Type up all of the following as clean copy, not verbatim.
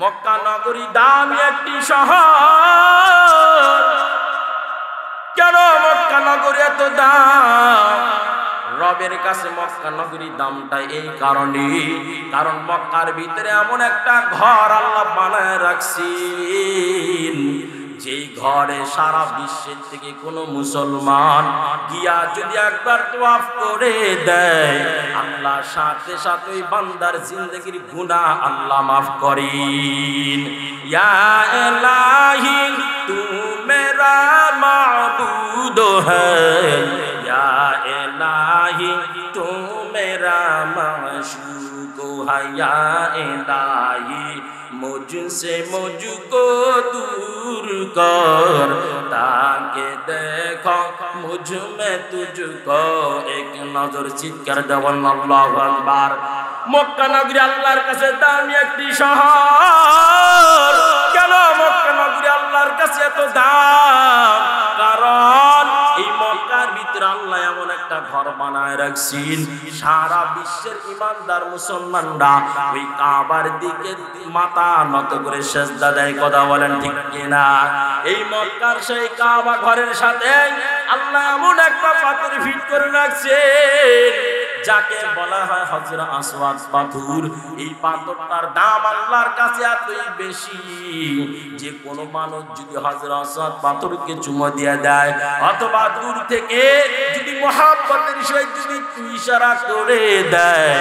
মক্কা নগরী দামি একটি শহর। কেন মক্কা নগরী এত দাম? রবের কাছে মক্কা নগরীর দামটা এই কারণে, কারণ মক্কার ভিতরে এমন একটা ঘর আল্লাহ বানায় রাখছেন, যেই ঘরে সারা বিশ্বের থেকে কোনো মুসলমান গিয়া যদি একবার তওয়াফ করে দেয়, আল্লাহ সাথে সাথে ওই বান্দার জিন্দেগির গুনাহ আল্লাহ মাফ করেন। ইয়া ইলাহি তু মেরা মাবুদ হ্যায়, ইয়া इलाही तू मेरा माशूक है, या इलाही मुझसे मुझको दूर कर, ताकि देखो मुझ में तुझको। एक नजर চিৎকার দেওয়ান আল্লাহু আকবার। মক্কা নগরী আল্লাহর কাছে দামি একটি শহর। কেন মক্কা নগরী আল্লাহর কাছে এত দাম? কারণ এই মক্কার ভিতরে আল্লাহ এমন একটা ঘর বানায় রাখছেন, সারা বিশ্বের ইমানদার মুসলমানরা ওই কাবার দিকে মাথা নত করে সিজদা দেয়। কথা বলেন ঠিক কিনা? এই মক্কার সেই কাবা ঘরের সাথে আল্লাহ এমন একটা পাথর ফিট করে রাখছেন, যাকে বলা হয় হজরে আসওয়াদ পাথর। এই পাথরটার দাম আল্লাহর কাছে এতই বেশি যে কোনো মানুষ যদি হজরে আসওয়াদ পাথরকে চুমো দিয়ে দেয়, অথবা দূর থেকে যদি মুহাব্বতের সহিত যদি ইশারা করে দেয়,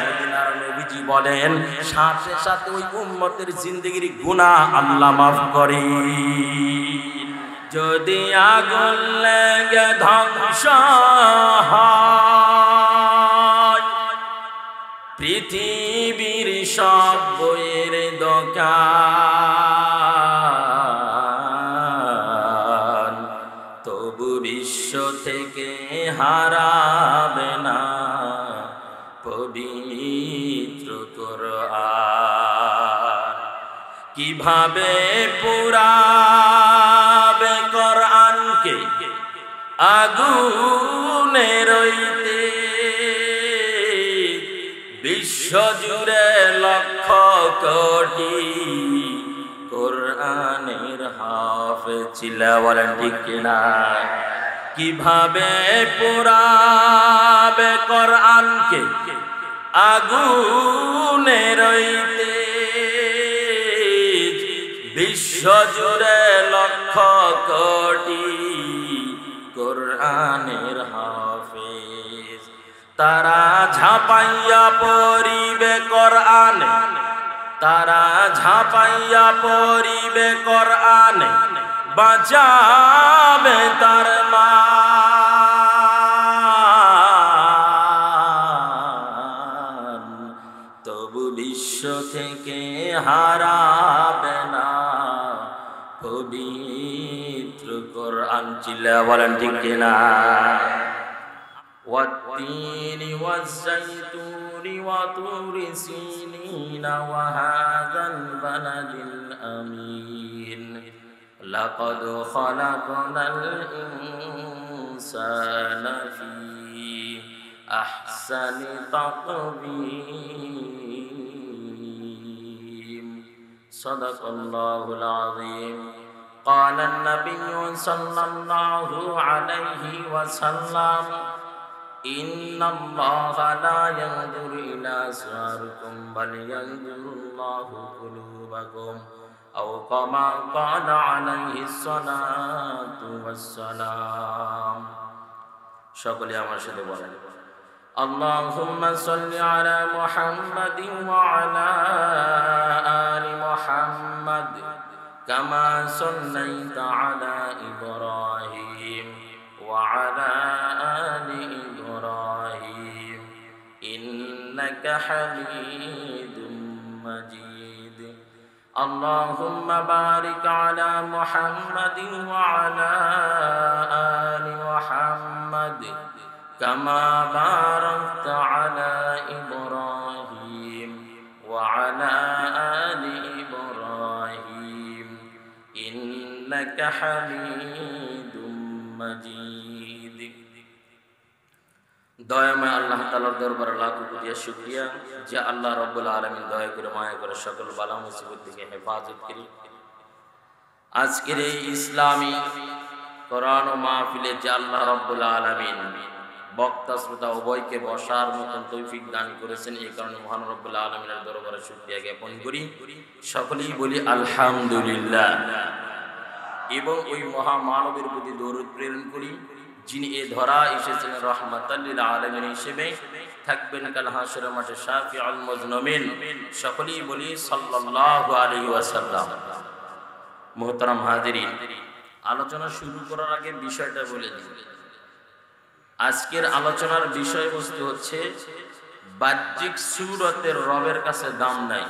মদিনার নবীজি বলেন সাথে সাথে ওই উম্মতের জিন্দেগির গুনাহ আল্লাহ মাফ করেন। যদি আগুন লেগে ধ্বংস হয় পৃথিবীর সব বইয়ের দোকান, তবু বিশ্ব থেকে হারাবে না পবিত্র কোরআন। কিভাবে পুরাবে কোরআনকে আগুনে রইতে, বিশ্ব জুড়ে লক্ষ কোটি কোরআনের হাফেজ ছিল। বলেন ঠিক কিনা? কিভাবে পুরাবে কোরআনকে আগুনে রইতে, বিশ্ব জুড়ে লক্ষ কোটি কোরআনের হাফেজ। তারা ঝাঁপাইয়া পড়িবে কোরআনে, তারা ঝাঁপাইয়া পড়িবে কোরআনে, বাঁচাবে তার মান, তবু বিশ্ব থেকে হারাবে না পবিত্র কোরআন। চিল্লা বলেন ঠিক কিনা? والتين والزيتون وطور سينين وهذا البلد الأمين لقد خلقنا الإنسان في أحسن تقويم صدق الله العظيم. قال النبي صلى الله عليه وسلم إن الله لا ينظر إلى صوركم بل ينظر الله قلوبكم أو كما قال عليه الصلاة والسلام. সকলে আমার সাথে বলেন اللهم صل على محمد وعلى آل محمد كما صليت على إبراهيم وعلى آل إبراهيم إنك حميد مجيد. اللهم بارك على محمد وعلى آل محمد كما باركت على إبراهيم وعلى آل إبراهيم إنك حميد مجيد. দয়াময় আল্লাহ তাআলার দরবারে লাখো কোটি শুকরিয়া যে আল্লাহ রাব্বুল আলামিন দয়া করে মায়া করে সকল বালা মুসিবত থেকে হেফাজত করি। আজকের এই ইসলামী কোরআন ও মাহফিলে যে আল্লাহ রাব্বুল আলামিন বক্তা শ্রোতা উভয়কে বসার মতন তৌফিক দান করেছেন, এই কারণে মহান রব্বুল আলামিনের দরবারে শুকরিয়া জ্ঞাপন করি। সকলেই বলি আলহামদুলিল্লাহ। এবং ওই মহামানবের প্রতি দরুদ প্রেরণ করি যিনি এ ধরা এসেছেন রাহমাতাল লিল আলামিন হিসেবে, থাকবেন কাল হাসরের মাঠে শাফিউল মুজনিমিন। সকলেই বলি সাল্লাল্লাহু আলাইহি ওয়াসাল্লাম। মুহতারাম হাজিরিন, আলোচনা শুরু করার আগে বিষয়টা বলে দিই। আজকের আলোচনার বিষয়বস্তু হচ্ছে বাহ্যিক সূরতের রবের কাছে দাম নাই,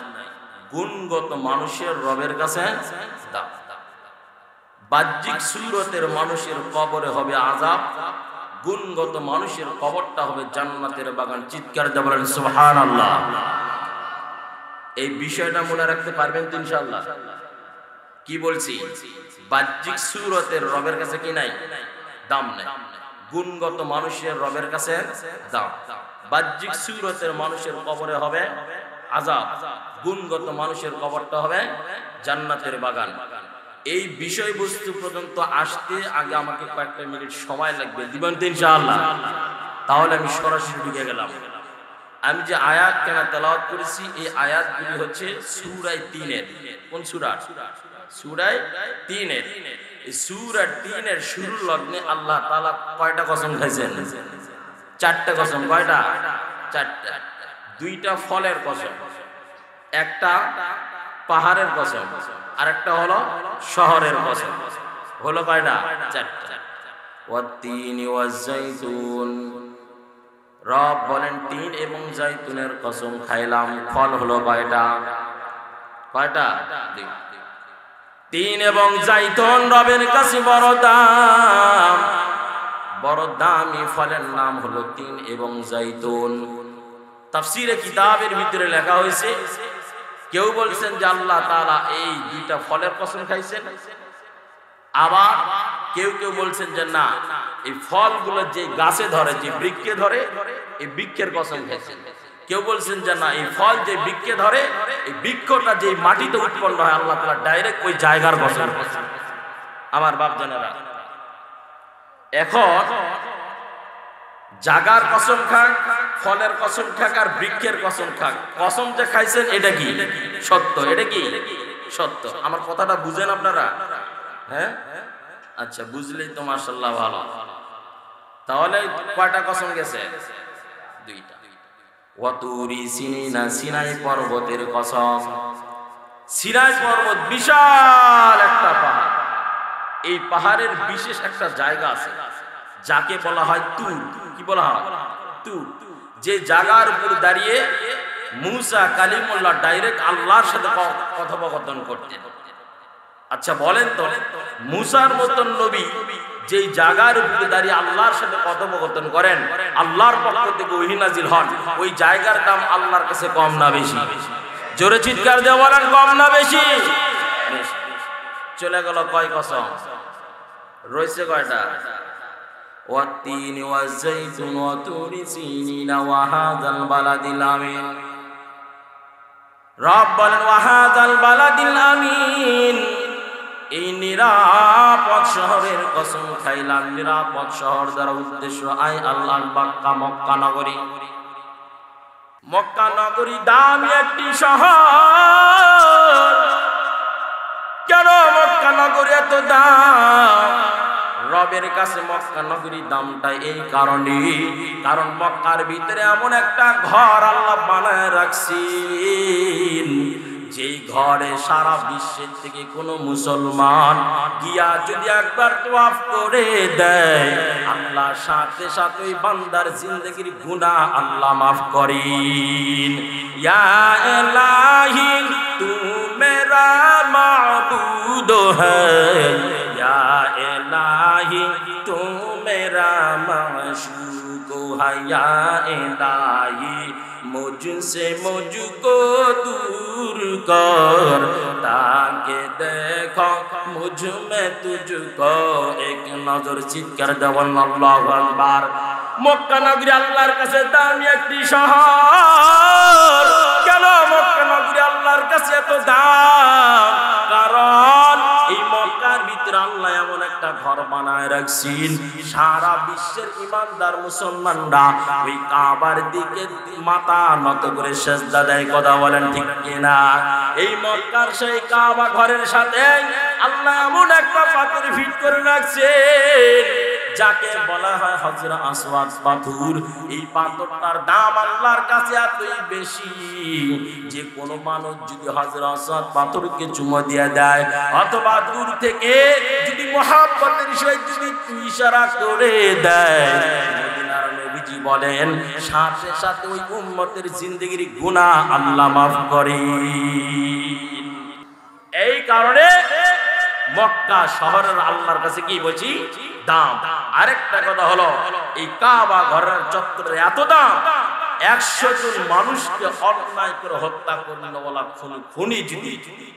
গুণগত মানুষের রবের কাছে দাম। বাহ্যিক সূরতের মানুষের কবরে হবে আযাব, গুণগত মানুষের কবরটা হবে জান্নাতের বাগান। চিৎকার দিয়ে বলেন সুবহানাল্লাহ। এই বিষয়টা মনে রাখতে পারবেন তো ইনশাআল্লাহ? কি বলছি? বাহ্যিক সূরতের রবের কাছে কি নাই? দাম নাই। গুণগত মানুষের রবের কাছে দাম। বাহ্যিক সূরতের মানুষের কবরে হবে আযাব, গুণগত মানুষের কবরটা হবে জান্নাতের বাগান। এই বিষয়বস্তু পর্যন্ত আসতে আগে আমাকে কয়েকটা মিনিট সময় লাগবে, দিবেন তো ইনশাআল্লাহ? তাহলে আমি সরাসরি ঢুকে গেলাম। আমি যে আয়াত কেন তেলাওয়াত করেছি, এই আয়াতগুলি হচ্ছে সূরা ৩ এর। কোন সূরা? সূরা ৩ এর। এই সূরা ৩ এর শুরুর লগ্নে আল্লাহ তাআলা কয়টা কসম খাইছেন? ৪টা কসম। কয়টা? ৪টা। ২টা ফলের কসম, একটা পাহাড়ের কসম, আর একটা হলো শহরের কসম। হলো কয়টা? ৪টা। ওয়াত-তিনি ওয়াজ-জাইতুন, রব বলেন তিন এবং জাইতুনের কসম খাইলাম। ফল হলো কয়টা? কয়টা? ২। তিন এবং জাইতুন রবের কাছে বড় দাম, বড় দামি ফলের নাম হলো তিন এবং জাইতুন। তাফসীরে কিতাবের ভিতরে লেখা হয়েছে, কেউ বলছেন যে আল্লাহ তাআলা এই ২টা ফলের কসম খাইছেন, আবার কেউ কেউ বলছেন যে না, এই ফলগুলো যে গাছে ধরে, যে বৃক্ষে ধরে, এই বৃক্ষের কসম খাইছেন। কেউ বলছেন যে না, এই ফল যে বৃক্ষে ধরে, এই বৃক্ষটা যে মাটিতে উৎপন্ন হয়, আল্লাহ তাআলা ডাইরেক্ট ওই জায়গার কসম খাইছেন। আমার বাপ জানেরা, এখন জাগার কসম খাক, ফলের কসম খাক, আর বৃক্ষের কসম খাক, কসম যে খাইছেন এটা কি সত্য? এটা কি সত্য? আমার কথাটা বুঝেন আপনারা? হ্যাঁ, আচ্ছা, বুঝলেই তো মাশাআল্লাহ ভালো। তাহলে কয়টা কসম গেছে? ২টা। ওয়াতুরি সিনিনা, সিনাই পর্বতের কসম। সিনাই পর্বত বিশাল একটা পাহাড়। এই পাহাড়ের বিশেষ একটা জায়গা আছে যাকে বলা হয় তুর। কি বলা হয়? তুর। যে জায়গার উপর দাঁড়িয়ে মুসা কালিমুল্লাহ ডাইরেক্ট আল্লাহর সাথে কথোপকথন করতেন। আচ্ছা বলেন তো, মুসার মতন নবী যেই জায়গার উপরে দাঁড়িয়ে আল্লাহর সাথে কথোপকথন করেন, আল্লাহর পক্ষ থেকে ওহী নাজিল হন, ওই জায়গার দাম আল্লাহর কাছে কম না বেশি? জোরে চিৎকার দিয়ে বলেন, কম না বেশি? চলে গেল কয় কসম? রয়েছে কয়টা? ওয়াত-তিনি ওয়াজ-জাইতুন ওয়া তুরি সিনিনা ওয়া হাযাল বালাদিল আমিন। রব বলেন ওয়া হাযাল বালাদিল আমিন, এই নিরাপদ শহরের কসম খাইলাম। নিরাপদ শহর দ্বারা উদ্দেশ্য আয় আল্লাহর বাক্কা মক্কা নগরী। মক্কা নগরী দামি একটি শহর। কেন মক্কা নগরী এত দাম? রবের কাছে মক্কা নগরী দামটা এই কারণে, কারণ মক্কার ভিতরে এমন একটা ঘর আল্লাহ বানায় রাখছেন, যেই ঘরে সারা বিশ্বের থেকে কোনো মুসলমান গিয়া যদি একবার তওয়াফ করে দেয়, আল্লাহ সাথে সাথে ওই বান্দার জিন্দেগির গুনাহ আল্লাহ মাফ করেন। ইয়া ইলাহি তু মেরা মাবুদ হ্যায়, ইয়া ইলাহি তু মেরা মাশুক হ্যায়, ইয়া ইলাহি मुझसे मुझको दूर कर, ताकि देखो मुझ में तुझको एक नजर। चित्कार देवन अल्लाहु अकबर। মক্কা নগরী আল্লাহর কাছে দামি একটি শহর। কেন মক্কা নগরী আল্লাহর কাছে এত দাম? কারণ এই মক্কার ভিতরে আল্লাহ এমন একটা ঘর বানায় রাখছেন, সারা বিশ্বের ইমানদার মুসলমানরা ওই কাবার দিকে মাথা নত করে সেজদা দেয়। কথা বলেন ঠিক কিনা? এই মক্কার সেই কাবা ঘরের সাথে আল্লাহ এমন একটা পাথর ফিট করে রাখছেন যাকে বলা হয় হজরা আসওয়াদ পাথর। এই পাথরটার দাম আল্লাহর কাছে এতই বেশি যে কোনো মানুষ যদি হজরা আসওয়াদ পাথরকে চুমো দিয়ে দেয় অথবা দূর থেকে যদি মুহাব্বতের সহিত যদি ইশারা করে দেয়, মদিনার নবীজি বলেন সাথে সাথে ওই উম্মতের জিন্দেগির গুনাহ আল্লাহ মাফ করেন। এই কারণে মক্কা শহরের আল্লাহর কাছে কি বলছি? দাম। আরেকটা কথা হলো এই কাবা ঘরের চত্বরে এত দাম, 100 জন মানুষকে অন্যায় করে হত্যা করলো বলা খুনি যদি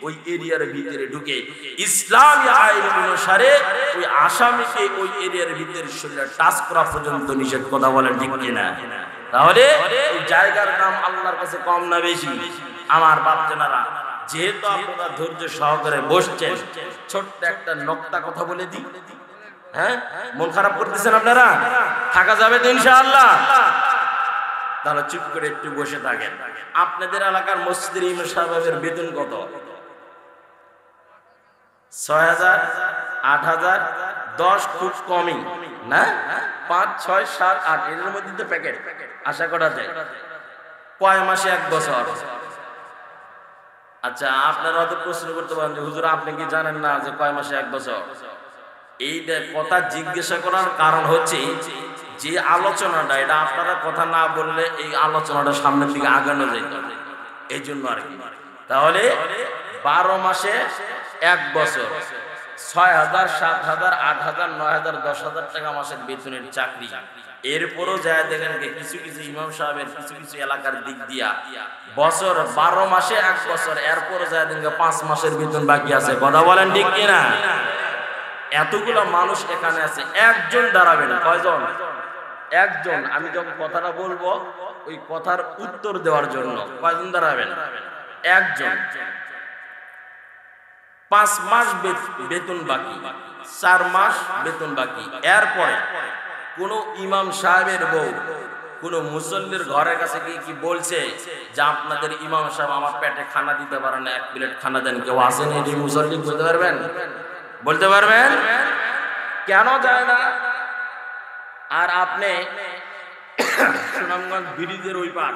ওই এরিয়ার ভিতরে ঢুকে ইসলামী আইন অনুসারে ওই আসামিকে ওই এরিয়ার ভিতরে শরীরে টাচ করা পর্যন্ত নিষেধ। কথা বলেন ঠিক কিনা? তাহলে এই জায়গার দাম আল্লাহর কাছে কম না বেশি? আমার বাপজানারা, যেহেতু আপনারা ধৈর্য সহকারে বসছেন, ছোট্ট একটা নকতা কথা বলে দিই। হ্যাঁ, মন খারাপ করতেছেন আপনারা? থাকা যাবে তো ইনশাআল্লাহ? তাহলে চুপ করে একটু বসে থাকেন। আপনাদের এলাকার মসজিদের ইমাম সাহেবের বেতন কত? 6000, 8000, 10 খুব কমই না? 5, 6, 7, 8 এর মধ্যে তো প্যাকেট আশা করা যায়। কয় মাসে? 1 বছর। আচ্ছা, আপনারা হয়তো প্রশ্ন করতে পারেন যে হুজুর আপনি কি জানেন না যে কয় মাসে 1 বছর? এইটা কথা জিজ্ঞাসা করার কারণ হচ্ছে যে আলোচনাটা, এটা আপনারা কথা না বললে এই আলোচনাটা সামনের দিকে আগানো যেত, এই জন্য আর কি। তাহলে 12 মাসে 1 বছর, 6000, 7000, 8000, 9000, 10000 টাকা মাসের বেতনের চাকরি। এরপরও যায় দেখেন কিছু কিছু ইমাম সাহেবের কিছু কিছু এলাকার দিক দিয়া বছর 12 মাসে 1 বছর, এরপরও যায় দেখেন 5 মাসের বেতন বাকি আছে। কথা বলেন ঠিক কিনা? এতগুলো মানুষ এখানে আছে, একজন দাঁড়াবেন। কয়জন? একজন। আমি যখন কথাটা বলবো ওই কথার উত্তর দেওয়ার জন্য কয়জন দাঁড়াবেন? একজন। 5 মাস বেতন বাকি, 4 মাস বেতন বাকি। এরপরে কোন ইমাম সাহেবের বউ কোন মুসল্লির ঘরের কাছে গিয়ে কি বলছে যে আপনাদের ইমাম সাহেব আমার পেটে খানা দিতে পারে না, 1 প্লেট খানা দেন? কেউ আসেন এই মুসল্লি? বলতে পারবেন? বলতে পারবেন? কেন যায় না? আর আপনি সুনামগঞ্জ ব্রিজের ওই পার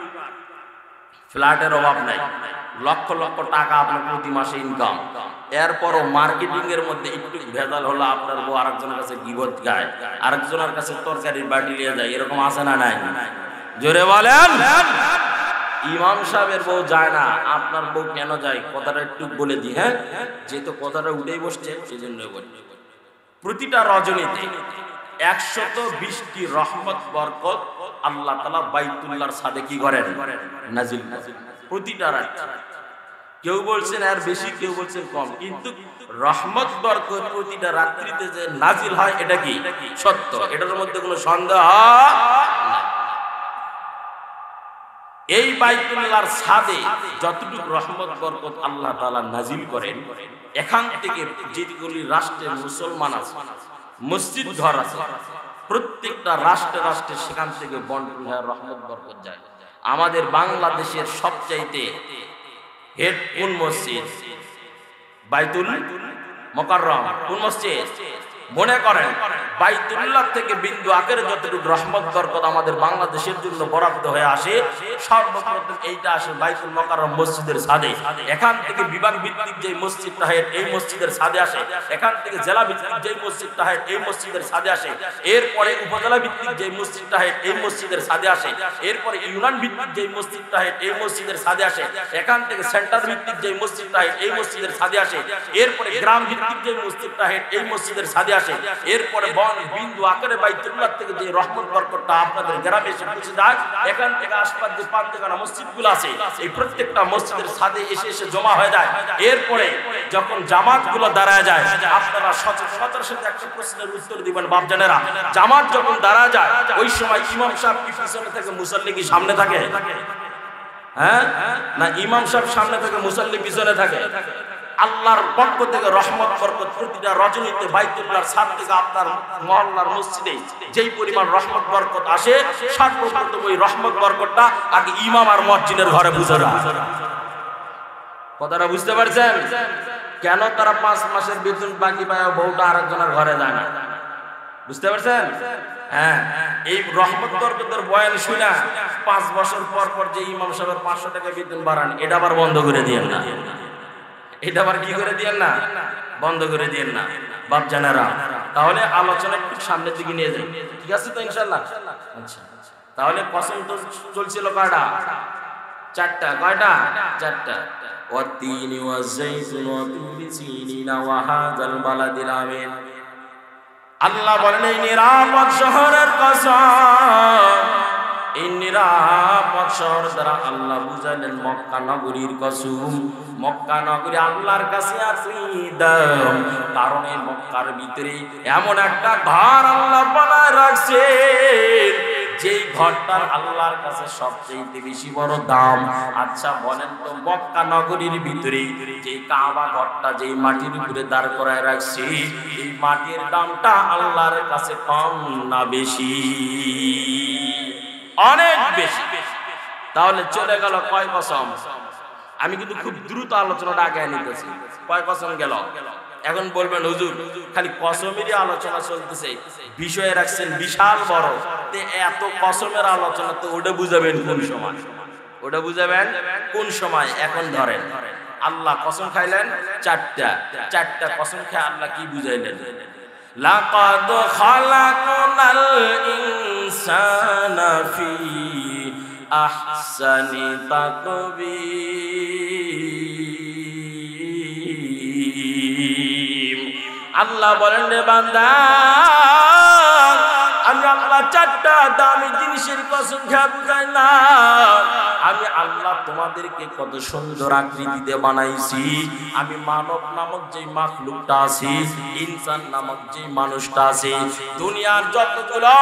ফ্ল্যাটের অভাব নাই, লক্ষ লক্ষ টাকা আপনার প্রতি মাসে ইনকাম, এরপরও মার্কেটিং এর মধ্যে একটু ভেজাল হলো আপনার বউ আরেকজনের কাছে গিবত গায়, আরেকজনের কাছে তরকারির বাটি নিয়ে যায়। এরকম আছে না নাই? জোরে বলেন। ইমাম সাহেবের বউ যায় না, আপনার বউ কেন যায়? কথাটা একটু বলে দিই। হ্যাঁ, যেহেতু কথাটা উঠেই বসছে সেই জন্য বলি। প্রতিটা রজনীতে 120টি রহমত বরকত আল্লাহ তাআলা বাইতুল্লাহর ছাদে কি করেন? নাজিল করেন প্রতিটা রাত। কেউ বলছেন আর বেশি, কেউ বলছেন কম, কিন্তু রহমত বরকত প্রতিটা রাত্রিতে যে নাজিল হয় এটা কি সত্য, এটার মধ্যে কোনো সন্দেহ নাই। এই বাইতুল্লাহর ছাদে যতটুকু রহমত বরকত আল্লাহ তাআলা নাজিল করেন, এখান থেকে যেগুলি রাষ্ট্রে মুসলমান আছে, মসজিদ ঘর আছে, প্রত্যেকটা রাষ্ট্রে রাষ্ট্রে সেখান থেকে বন্টন হয়ে রহমত বরকত যায়। আমাদের বাংলাদেশের সবচাইতে হেড কোন মসজিদ? বাইতুল মুকাররম। কোন মসজিদ? মনে করেন বাইতুল্লাহ থেকে বিন্দু আকারে যতটুকু রহমত বরকত আমাদের বাংলাদেশের জন্য বরাদ্দ হয়ে আসে, সর্বপ্রথম এইটা আসে বাইতুল মুকাররম মসজিদের ছাদে। এখান থেকে বিভাগ ভিত্তিক যে মসজিদটা হয় এই মসজিদের ছাদে আসে, এখান থেকে জেলা ভিত্তিক যে মসজিদটা হয় এই মসজিদের ছাদে আসে, এরপরে উপজেলা ভিত্তিক যে মসজিদটা হয় এই মসজিদের ছাদে আসে, এরপরে ইউনিয়ন ভিত্তিক যে মসজিদটা হয় এই মসজিদের ছাদে আসে, এখান থেকে সেন্টার ভিত্তিক যে মসজিদটা হয় এই মসজিদের ছাদে আসে, এরপরে গ্রাম ভিত্তিক যে মসজিদটা হয় এই মসজিদের ছাদে আসে, এরপরে বিন্দু আকারে বাইতুল্লাহ থেকে যে রহমত বরকতটা আপনাদের গ্রামে এসে পৌঁছে যায়, এখান থেকে আশপাশ যে পাঁচখানা মসজিদগুলো আছে এই প্রত্যেকটা মসজিদের ছাদে এসে এসে জমা হয়ে যায়। এরপরে যখন জামাতগুলো দাঁড়ায় যায়, আপনারা সচেতনতার সাথে একটা প্রশ্নের উত্তর দিবেন বাপজানেরা। জামাত যখন দাঁড়ায় যায় ওই সময় ইমাম সাহেব কি পিছনে থেকে মুসল্লি কি সামনে থাকে? হ্যাঁ না, ইমাম সাহেব সামনে থেকে মুসল্লি পিছনে থাকে? আল্লাহর পক্ষ থেকে রহমত বরকত প্রতিটা রজনীতে বাইতুল্লাহর ছাদ থেকে আপনার মহল্লার মসজিদে যেই পরিমাণ রহমত বরকত আসে, সর্বপ্রথম ওই রহমত বরকতটা আগে ইমাম আর মসজিদের ঘরে বুঝে না। কথাটা বুঝতে পারছেন? কেন তারা 5 মাসের বেতন বাকি পায় বউটা আরেকজনের ঘরে যায় না? বুঝতে পারছেন? হ্যাঁ, এই রহমত বরকতের বয়ান শুনা 5 বছর পর পর যে ইমাম সাহেবের 500 টাকা বেতন বাড়ান, এটা আবার বন্ধ করে দিয়েন না। এটা আবার কি করে দিয়েন না? বন্ধ করে দিয়েন না বাপ জানেরা। তাহলে আলোচনা একটু সামনের দিকে নিয়ে যাই, ঠিক আছে তো ইনশাআল্লাহ? আচ্ছা, তাহলে কসম তো চলছিল কয়টা? 4টা। কয়টা? 4টা। ওয়াতিনি ওয়াজাইতুন ওয়া তুরি সিনিনা ওয়া হাযাল বালাদিল আমিন। আল্লাহ বলেন এই নিরাপদ শহরের কসম, এই নিরাপদ শহর দ্বারা আল্লাহ বুঝালেন মক্কা নগরীর কসম। মক্কা নগরী আল্লাহর কাছে দাম, কারণ এই মক্কার ভিতরে এমন একটা ঘর আল্লাহ বানায় রাখছে, যেই ঘরটার আল্লাহর কাছে সবচেয়ে বেশি বড় দাম। আচ্ছা বলেন তো, মক্কা নগরীর ভিতরে যে কাবা ঘরটা যেই মাটির উপরে দাঁড় করায় রাখছে, এই মাটির দামটা আল্লাহর কাছে কম না বেশি? অনেক বেশি। তাহলে চলে গেল কয় কসম? আমি কিন্তু খুব দ্রুত আলোচনাটা আগে নিতেছি। কয় কসম গেল? এখন বলবেন হুজুর খালি কসমেরই আলোচনা চলতেছে, বিষয় রাখছেন বিশাল বড়, এত কসমের আলোচনা তো ওটা বুঝাবেন কোন সময়? ওটা বুঝাবেন কোন সময়? এখন ধরেন আল্লাহ কসম খাইলেন 4টা কসম খেয়ে আল্লাহ কি বুঝাইলেন? লাকাদ খালাকনাল ইনসানা ফি আহসানি তাকবীর। আল্লাহ বলেন রে বান্দা, আমি আল্লাহ 4টা দামি জিনিসের কসম খেয়ে বুঝাইলাম। আমি আল্লাহ তোমাদেরকে কত সুন্দর আকৃতিতে বানাইছি। আমি মানব নামক যে মাখলুকটা আছে, ইনসান নামক যে মানুষটা আছে, দুনিয়ার যতগুলো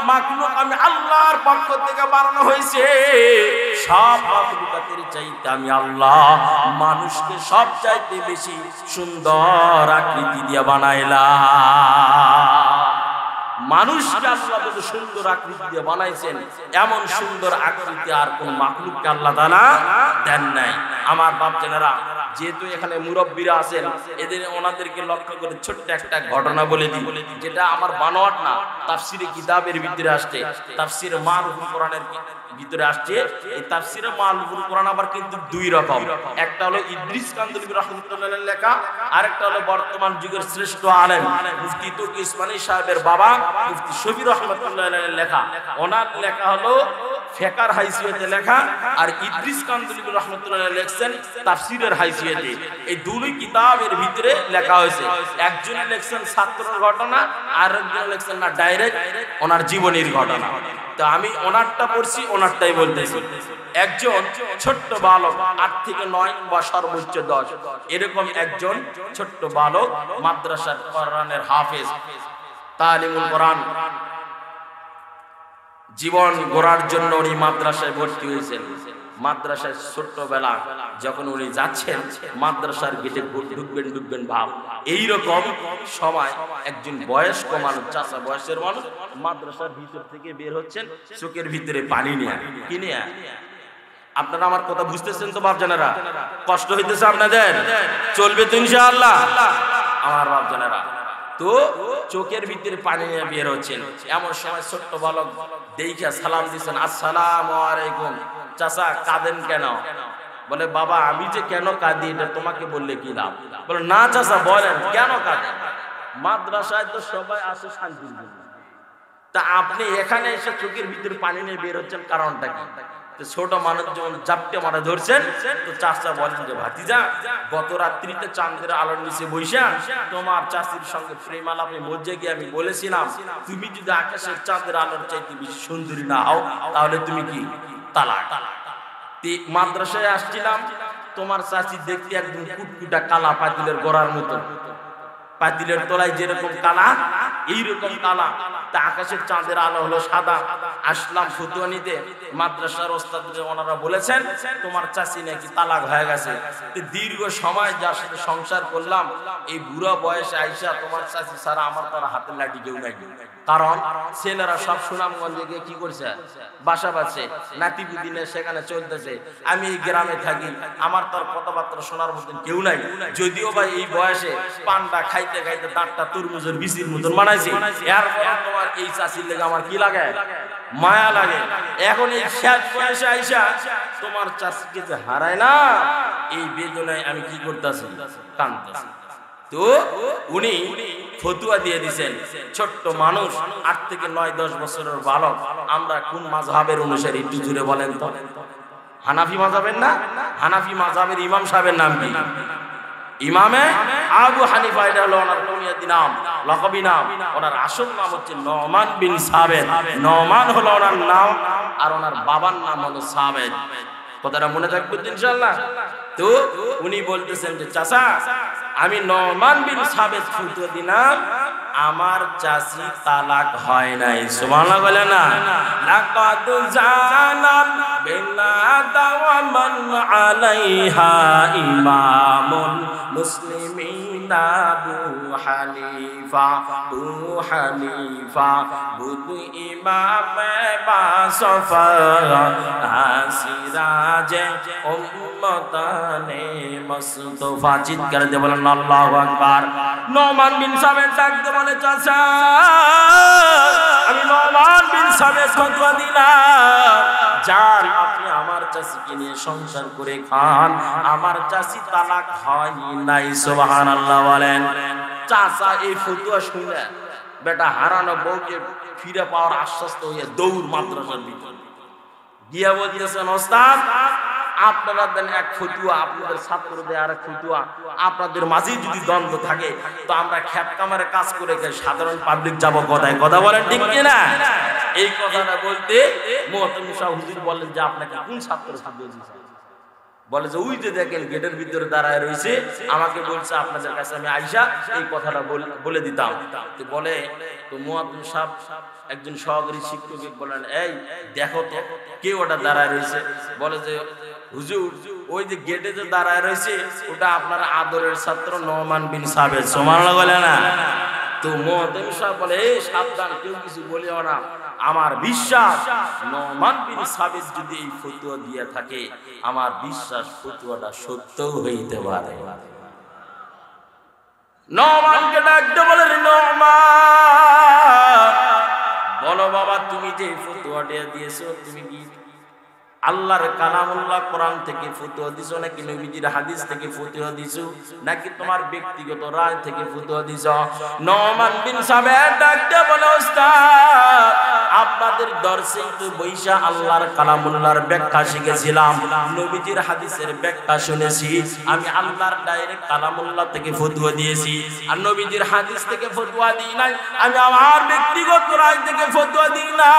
মাখলুক আমি আল্লাহর পক্ষ থেকে বানানো হয়েছে, সব মাখলুকাতের চাইতে আমি আল্লাহ মানুষকে সব চাইতে বেশি সুন্দর আকৃতি দিয়ে বানাইলাম। মানুষকে আল্লাহ যত সুন্দর আকৃতি দিয়ে বানাইছেন, এমন সুন্দর আকৃতি আর কোন মাখলুককে আল্লাহ তাআলা দেন নাই। আমার বাপ জানেরা, যেহেতু এখানে মুরব্বীরা আছেন, এদের ওনাদেরকে লক্ষ্য করে ছোট্ট একটা ঘটনা বলে দিই, যেটা আমার বানোয়াট না, তাফসিরে কিতাবের ভিতরে আসছে, তাফসিরে মারুফুল কোরআনের ভিতরে আসছে। এই তাফসিরে মারুফুল কোরআন আবার কিন্তু 2 রকম। একটা হলো ইদ্রিস কান্দুলী রাহমাতুল্লাহ লেখা, আরেকটা হলো বর্তমান যুগের শ্রেষ্ঠ আলেম মুফতি তুর্কি ইসমাইল সাহেবের বাবা মুফতি শফি রাহমাতুল্লাহ লেখা। ওনার লেখা হলো ফিকার হাইসিয়তে লেখা, আর ইদ্রিস কান্দুলী রাহমাতুল্লাহ লিখছেন তাফসিরের হাইসিয়তে। এই দুই কিতাবের ভিতরে লেখা হয়েছে। একজনে লিখছেন ছাত্রের ঘটনা, আর একজনে লিখছেন না ডাইরেক্ট ওনার জীবনের ঘটনা। তো আমি ওনারটা পড়ছি, ওনারটাই বলতেছি। একজন ছোট্ট বালক, 8 থেকে 9 বা সর্বোচ্চ 10, এরকম একজন ছোট্ট বালক, মাদ্রাসার কোরআনের হাফেজ, তালিমুল কোরআন, জীবন গড়ার জন্য উনি মাদ্রাসায় ভর্তি হয়েছেন। মাদ্রাসায় ছোট্টবেলা যখন উনি যাচ্ছেন, মাদ্রাসার গেটে ঢুকবেন ভাব, এইরকম সময় একজন বয়স্ক মানুষ, চাচা বয়সের মানুষ, মাদ্রাসার ভিতর থেকে বের হচ্ছেন, চোখের ভিতরে পানি নিয়ে। কি নিয়ে? আপনারা আমার কথা বুঝতেছেন তো বাপ জানেরা? কষ্ট হইতেছে আপনাদের? চলবে তো ইনশাআল্লাহ আমার বাপ জানেরা। তো চোখের ভিতরে পানি নিয়ে বের হচ্ছেন, এমন সময় ছোট্ট বালক দেখে সালাম দিচ্ছেন, আসসালামু আলাইকুম। চাচা কাঁদেন কেন? বলে বাবা আমি যে কেন কাঁদি এটা তোমাকে বললে কি লাভ? বলে না চাচা বলেন কেন কাঁদেন? মাদ্রাসায় তো সবাই আসে শান্তির জন্য, তা আপনি এখানে এসে চোখের ভিতরে পানি নিয়ে বের হচ্ছেন, কারণটা কি? ছোট মানুষ যখন জাপটে মারা ধরছেন, তো চাচা বলেন যে ভাতিজা, গত রাত্রিতে চাঁদের আলোর নিচে বইসা তোমার চাচির সঙ্গে প্রেম আলাপে মধ্যে গিয়ে আমি বলেছিলাম, তুমি যদি আকাশের চাঁদের আলোর চাইতে বেশি সুন্দরী না হও, তাহলে তুমি কি তালাক। মাদ্রাসায় আসছিলাম, তোমার চাচি দেখতে একদম কুটকুটা কালা পাতিলের গোড়ার মতো, পাতিলের তলায় যেরকম কালা এইরকম কালা, তা আকাশের চাঁদের আলো হলো সাদা। আসলাম ফতুয়া নিতে, মাদ্রাসার ওস্তাদ ওনারা বলেছেন তোমার চাচি নাকি তালাক হয়ে গেছে। দীর্ঘ সময় যার সাথে সংসার করলাম, এই বুড়া বয়সে আইসা তোমার চাচি ছাড়া আমার তার হাতের লাঠি কেউ নাই। কারণ ছেলেরা সব সুনামগঞ্জে গিয়ে কি করছে, বাসা বাঁধছে, নাতিপুতিনে সেখানে চলতেছে। আমি এই গ্রামে থাকি, আমার তার কথাবার্তা শোনার মতন কেউ নাই। যদিও ভাই এই বয়সে পান্ডা খাইতে খাইতে দাঁতটা তরমুজের বিচির মতন বানাইছি, এরপর তোমার এই চাষির লেগে আমার কি লাগে, মায়া লাগে। এখন এই শেষ বয়সে আইসা তোমার চাষিকে যে হারায় না, এই বেদনায় আমি কি করতেছি, কাঁদতেছি। তো উনি ফতুয়া দিয়ে দিয়েছেন, ছোট্ট মানুষ 8 থেকে 9-10 বছরের বালক, আমরা কোন মাযহাবের অনুসারী একটু জুড়ে বলেন তো? হানাফি মাযহাবের না? হানাফি মাযহাবের ইমাম সাহেবের নাম কি? ইমামে আবু হানিফা, এটা হলো ওনার কুনিয়াতি নাম, লকবি নাম। ওনার আসল নাম হচ্ছে নোমান বিন সাবেত। নোমান হলো ওনার নাম, আর ওনার বাবার নাম হলো সাবেত। কথাটা মনে থাকবে ইনশাআল্লাহ। তো উনি বলতেছেন যে চাচা, আমি নোমান বিন সাবেত ফতুয়া দিলাম, আমার চাচি তালাক হয় নাই। সুবহানাল্লাহ বলে না? লাকাদ জানাম বিলা দাওয়ামান আলাইহা ইমামুল মুসলিমিন আবু হানিফা। আবু হানিফা বুদু ইমাম বাসফা সিরাজে উম্মতানে মুস্তাফা। চিৎকার দিয়ে বলেন আল্লাহু আকবার। নোমান বিন সাবেত ডাকতে বলে চাচা, আমি নোমান বিন সাবেত ফতোয়া দিলাম, যান আপনি আমার চাচিকে নিয়ে সংসার করে খান, আমার চাচি তালাক হয় নাই। সুবহানাল্লাহ বলেন। চাচা এই ফতোয়া শুনে বেটা হারানো বউকে ফিরে পাওয়ার আশ্বস্ত হয়ে দৌড় মাদ্রাসার ভিতরে গিয়া বলতেছেন, ওস্তাদ আপনারা দেন এক ফতুয়া, আপনাদের ছাত্রদের আরেক ফতুয়া, আপনাদের মাঝে যদি দ্বন্দ্ব থাকে তো আমরা খ্যাপ কামারে কাজ করে সাধারণ পাবলিক যাব কোথায়? কথা বলেন ঠিক কিনা? এই কথাটা বলতে মুহতামিম শাহ হুজুর বলেন যে আপনাকে কোন ছাত্র দিয়েছে? বলে যে ওই যে দেখেন গেটের ভিতরে দাঁড়ায় রয়েছে, আমাকে বলছে আপনাদের কাছে আমি আইসা এই কথাটা বলে দিতাম। তো বলে, তো মুহতামিম সাহেব একজন সহকারী শিক্ষক বলেন, এই দেখো তো কে ওটা দাঁড়ায় রয়েছে? বলে যে হুজুর ওই যে গেটে যে দাঁড়ায় রয়েছে ওটা আপনার আদরের ছাত্র নোমান বিন সাবেত। সুবহানাল্লাহ বলে না? তো মুহতামিম সাহেব বলে, এই সাবধান, কেউ কিছু বলিও না, আমার বিশ্বাস নোমান বিন সাবেত যদি এই ফতোয়া দিয়ে থাকে, আমার বিশ্বাস ফতোয়াটা সত্য হইতে পারে। নোমানকে ডাকতে বলে, নোমান বলো বাবা, তুমি যে ফতোয়াটা দিয়েছো, তুমি কি আল্লাহর কালামুল্লাহ কোরআন থেকে ফতোয়া দিছো, নাকি নবীজির হাদিস থেকে ফতোয়া দিছো, নাকি তোমার ব্যক্তিগত রায় থেকে ফতোয়া দিছো? নোমান বিন সাবেত ডাকতে বলে, ওস্তাদ আপনাদের দর্শে তো বৈশা আল্লাহর কালামুল্লাহর ব্যাখ্যা শিখেছিলাম, নবীজির হাদিসের ব্যাখ্যা শুনেছি, আমি আল্লাহর ডাইরেক্ট কালামুল্লাহ থেকে ফতোয়া দিয়েছি, আর নবীজির হাদিস থেকে ফতোয়া দিই নাই, আমি আমার ব্যক্তিগত রায় থেকে ফতোয়া দিই না,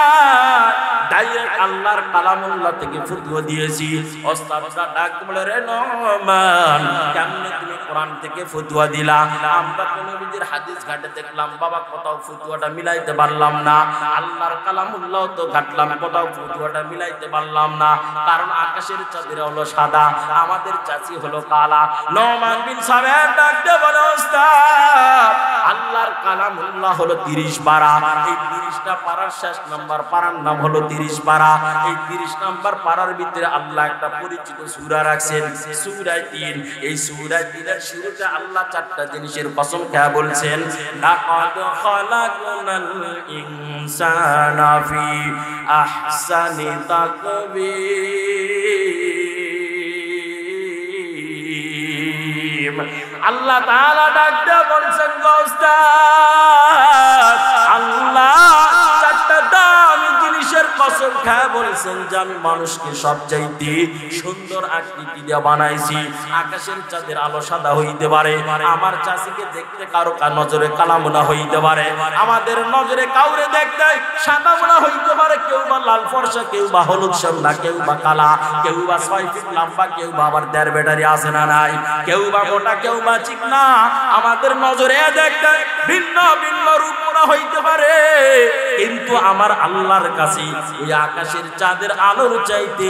ডাইরেক্ট আল্লাহর কালামুল্লাহ থেকে ফতোয়া দিয়েছি। ওস্তাদরা ডাক বলে, রে নোমান কেমনে তুমি কোরআন থেকে ফতোয়া দিলা? আমরা তো নবীজির হাদিস ঘাটে দেখলাম বাবা, কোথাও ফতোয়াটা মিলাইতে পারলাম না, আল্লাহর কালামুল্লাহ তো ঘাটলাম, কোথাও ফতোয়াটা মিলাইতে পারলাম না, কারণ আকাশের চাঁদের হলো সাদা, আমাদের চাচি হলো কালা। নোমান বিন সাবেত ডাকতে বলে, ওস্তাদ আল্লাহর কালামুল্লাহ হলো 30 পারা, এই 30টা পারার শেষ নাম্বার পারার নাম হলো 30 পারা। এই 30 নাম্বার পারার ভিতরে আল্লাহ একটা পরিচিত সূরা রাখছেন, সূরা 3। এই সূরা 3-এর শুরুতে আল্লাহ 4টা জিনিসের কসম খেয়ে বলছেন, লাকাদ খালাকনাল ইনসানা ফি আহসানি তাকবীর। আল্লাহ তাআলা ডাকতে বলছেন, ওস্তাদ আল্লাহ 4টা দামি জিনিসের কসম খায় বলছেন যে আমি মানুষকে সবচাইতে সুন্দর আকৃতি দিয়ে বানাইছি। আকাশের চাঁদের আলো সাদা হইতে পারে, আমার চাষিকে দেখতে কারো নজরে কালামুনা হইতে পারে, আমাদের নজরে কাউরে দেখতে সাদা মোনা হইতে পারে, কেউ বা লাল ফর্সা, কেউ বা হলুদ শ্যামলা, কেউ বা কালা, কেউ বা 6 ফিট লম্বা, কেউ বা আবার 1.5 ব্যাটারি আছে না নাই, কেউ বা মোটা, কেউ বা চিকনা, আমাদের নজরে দেখতে ভিন্ন ভিন্ন রূপ মোনা হইতে পারে। কিন্তু আমার আল্লাহর কাছে ওই আকাশের চাঁদের আলোর চাইতে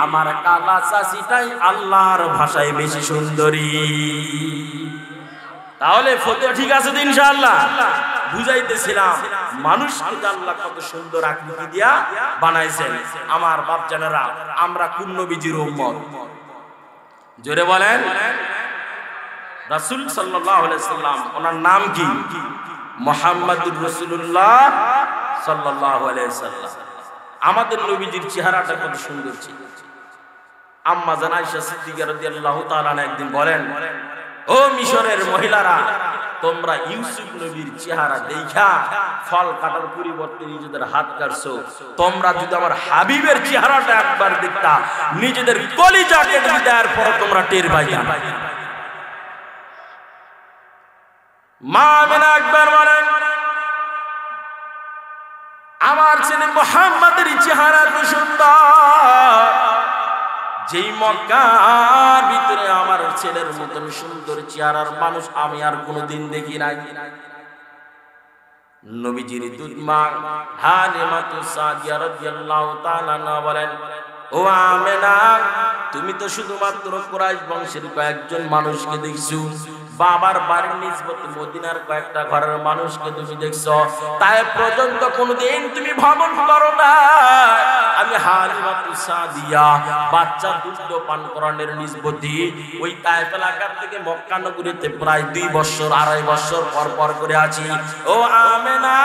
আমার কালা চাষিটাই আল্লাহর ভাষায় বেশি সুন্দরী। তাহলে ফতোয়া ঠিক আছে তো ইনশাআল্লাহ? বুঝাইতেছিলাম মানুষকে আল্লাহ কত সুন্দর আকৃতি দিয়া বানাইছেন। আমার বাপ জানেরা, আমরা কোন নবীজির উম্মত? জোরে বলেন। রাসূল সাল্লাল্লাহু আলাইহি সাল্লাম, ওনার নাম কি? মুহাম্মাদুর রাসূলুল্লাহ সাল্লাল্লাহু আলাইহি সাল্লাম। আমাদের নবীজির চেহারাটা কত সুন্দর ছিল। আম্মা জান আয়েশা সিদ্দিকা রাদিয়াল্লাহু তাআলা একদিন বলেন, ও মিশরের মহিলারা, তোমরা ইউসুফ নবীর চেহারা দেখা ফল কাটার পরিবর্তে নিজেদের হাত কাটছো। তোমরা যদি আমার হাবিবের চেহারাটা একবার দেখতা, নিজেদের কলিজা কেটে দেওয়ার পর তোমরা টের পাইতা। মা আমিনা একবার বলেন, আমার ছেলে মুহাম্মাদের চেহারা তো সুন্দর, যেই মক্কার ভিতরে আমার ছেলের মতন সুন্দর চেহারার মানুষ আমি আর কোনোদিন দেখি নাই। নবীজির দুধ মা হালিমাতুস সাদিয়া রাদিয়াল্লাহু তাআলা বলেন, ও আমেনা, তুমি তো শুধুমাত্র কুরাইশ বংশের কয়েকজন মানুষকে দেখছো, বাবার বাড়ির নিসবতে মদিনার কয়েকটা ঘরের মানুষকে তুমি দেখছো, তাই পর্যন্ত কোনোদিন তুমি ভ্রমণ করো না। আমি হালিমাতুস সাদিয়া বাচ্চা দুধ পান করানোর নিসবতি ওই তায়েফ এলাকা থেকে মক্কা নগরীতে প্রায় 2 বছর 2.5 বছর পর পর করে আছি। ও আমেনা,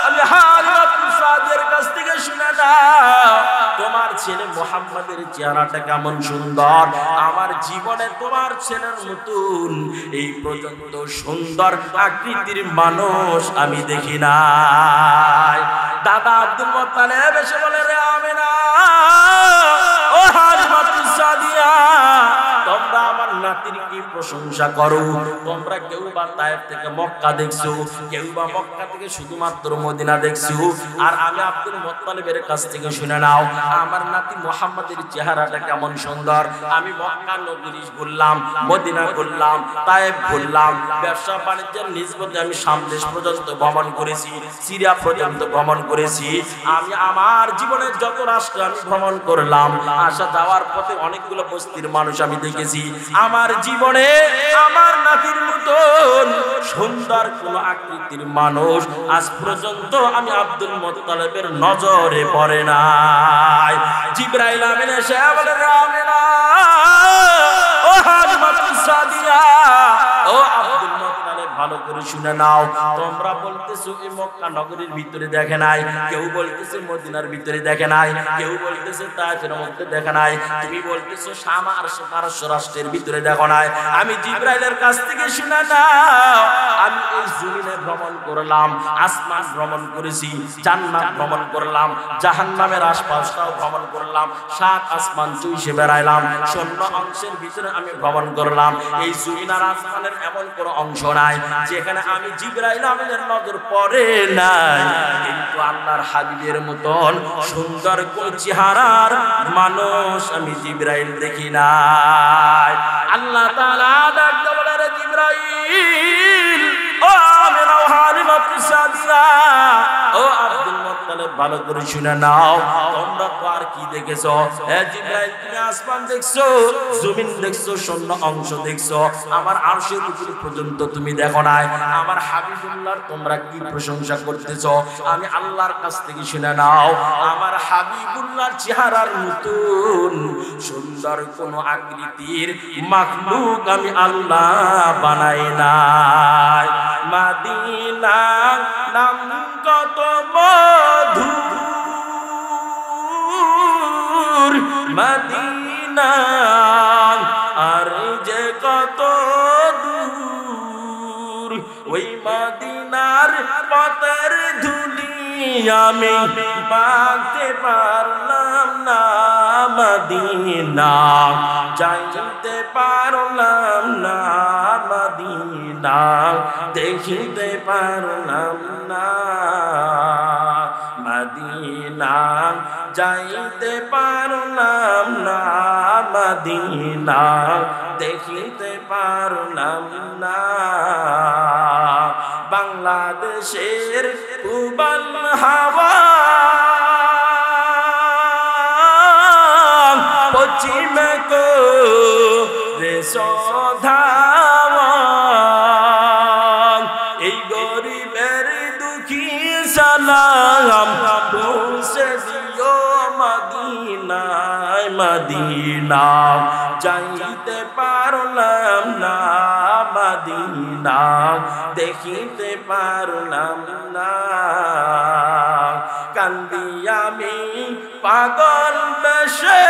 আমি হালিমাতুস সাদিয়ার কাছ থেকে শুনে নাও, তোমার ছেলে মুহাম্মাদের চেহারাটা কেমন সুন্দর। আমার জীবনে তোমার ছেলের মতন এই পর্যন্ত সুন্দর আকৃতির মানুষ আমি দেখি নাই। দাদা আব্দুল মুত্তালিব এসে বলে, রে আমিনা, ও হালিমাতুস সাদিয়া, তোমরা আমার নাতির কি প্রশংসা করো? তোমরা কেউ বা তায়েফ থেকে মক্কা দেখছো, কেউ বা মক্কা থেকে শুধুমাত্র মদিনা দেখছো, আর আমি আব্দুল মুত্তালিবের কাছ থেকে শুনে নাও আমার নাতি মুহাম্মাদের চেহারাটা কেমন সুন্দর। আমি মক্কা নগরী ঘুরলাম, মদিনা ঘুরলাম, তায়েফ ঘুরলাম, ব্যবসা বাণিজ্যের নিসবতে আমি শাম দেশ পর্যন্ত ভ্রমণ করেছি, সিরিয়া পর্যন্ত ভ্রমণ করেছি। আমি আমার জীবনের যত রাষ্ট্র আমি ভ্রমণ করলাম, আসা যাওয়ার পথে অনেকগুলো বস্তির মানুষ আমি দেখেছি। আমার জীবনে আমার নাতির মতন সুন্দর কোন আকৃতির মানুষ আজ পর্যন্ত আমি আব্দুল মুত্তালিবের নজরে পড়ে নাই। জিবরাইল আমিন এসে বলে, আমিনা, ও হালিমাতুস সাদিয়া, ও আব্দুল মুত্তালিব, ভালো করে শুনে নাও, তোমরা বলতেছো এই মক্কা নগরীর ভিতরে দেখে নাই, কেউ বলতেছে মদিনার ভিতরে দেখে নাই, কেউ বলতেছে তায়েফের মধ্যে দেখে নাই, তুমি বলতেছো শাম আর পারস্য রাষ্ট্রের ভিতরে দেখো নাই। আমি জিবরাইলের কাছ থেকে শুনে নাও, আমি এই জমিনে ভ্রমণ করলাম, আসমান ভ্রমণ করেছি, জান্নাত ভ্রমণ করলাম, জাহান্নামের আশপাশটাও ভ্রমণ করলাম, 7 আসমান চুইসে বেড়াইলাম, শূন্য অংশের ভিতরে আমি ভ্রমণ করলাম। এই জমিন আর আসমানের এমন কোনো অংশ নাই যেখানে আমি জিবরাইল আমিনের নজর পড়ে নাই। কিন্তু আল্লাহর হাবিবের মতন সুন্দর কোন চেহারার মানুষ আমি জিবরাইল দেখি নাই। আল্লাহ তাআলা ডাকতে বলে, রে জিবরাইল, ও আমিনা, ও হালিমাতুস সাদিয়া, ও আব্দুল মুত্তালিব, ভালো করে শুনে নাও, তোমরা তো আর কি দেখেছো? হে জিবরাইল, তুমি আসমান দেখছো, জমিন দেখছো, শূন্য অংশ দেখছো, আমার আরশের উপর পর্যন্ত তুমি দেখো নাই। আমার হাবিবুল্লাহর তোমরা কি প্রশংসা করতেছো? আমি আল্লাহর কাছ থেকে শুনে নাও, আমার হাবিবুল্লাহর চেহারার মতন সুন্দর কোন আকৃতির মাখলুক আমি আল্লাহ বানাই নাই। মদিনা নাম কত মধুর, মদিনা আর যে কত দূর, ওই মদিনার পথের ধুলি আমি পাতে পারলাম না মদিনা, যাইতে পারলাম না মদিনা, দেখিতে পারলাম না মদিনা, যাইতে পারলাম না মদিনা, দেখিতে পারলাম না। বাংলাদেশের উবাল হাওয়া পশ্চিমে কো রে সধাওয়া, এই গরিবের দুঃখী সালাম পৌঁছে দিও মদিনায় মদিনা, যাইতে পারলাম না মদিনা, দেখিতে পারলাম না। কান্দি আমি পাগল বেশে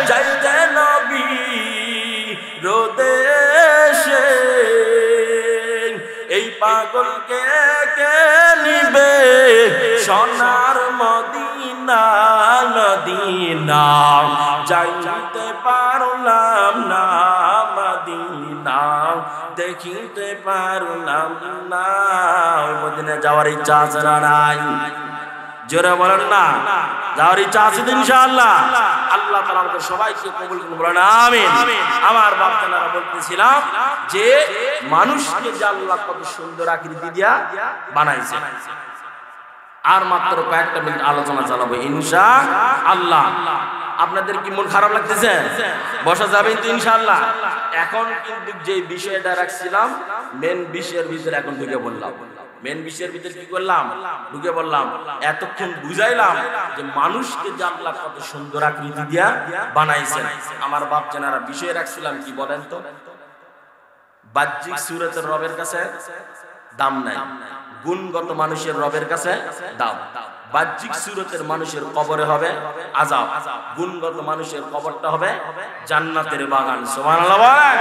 যাইতে নবী রোদেশে, এই পাগলকে কে নিবে সোনার মদিনা মদিনা, যাইতে পারলাম না মদিনা, দেখিতে পারলাম না। ওই মদিনা যাওয়ার ইচ্ছা আছে না নাই? জোরে বলেন না, যাওয়ার ইচ্ছা আছে তো ইনশাআল্লাহ। আল্লাহ তাআলা আমাদের সবাইকে কবুল করুন, বলেন আমিন। আমার বাপদাদারা বলতেছিলাম যে মানুষকে যে আল্লাহ কত সুন্দর আকৃতি দিয়া বানাইছে। আর মাত্র কয়েকটা মিনিট আলোচনা চালাবো ইনশাআল্লাহ। আপনাদের কি মন খারাপ লাগতেছে? বসা যাবেন তো ইনশাআল্লাহ? এখন কিন্তু যে বিষয়টা রাখছিলাম মেন বিষয়ের ভিতরে এখন ঢুকে বললাম। মেন বিষয়ের ভিতরে কি করলাম? ঢুকে বললাম। এতক্ষণ বুঝাইলাম যে মানুষকে যে আল্লাহ কত সুন্দর আকৃতি দিয়া বানাইছেন। আমার বাপ জানারা বিষয় রাখছিলাম কি বলেন তো? বাহ্যিক সুরতের রবের কাছে দাম নাই, গুণগত মানুষের রবের কাছে দাম। বাহ্যিক সুরতের মানুষের কবরে হবে আযাব, গুণগত মানুষের কবরটা হবে জান্নাতের বাগান। সুবহানাল্লাহ বলেন।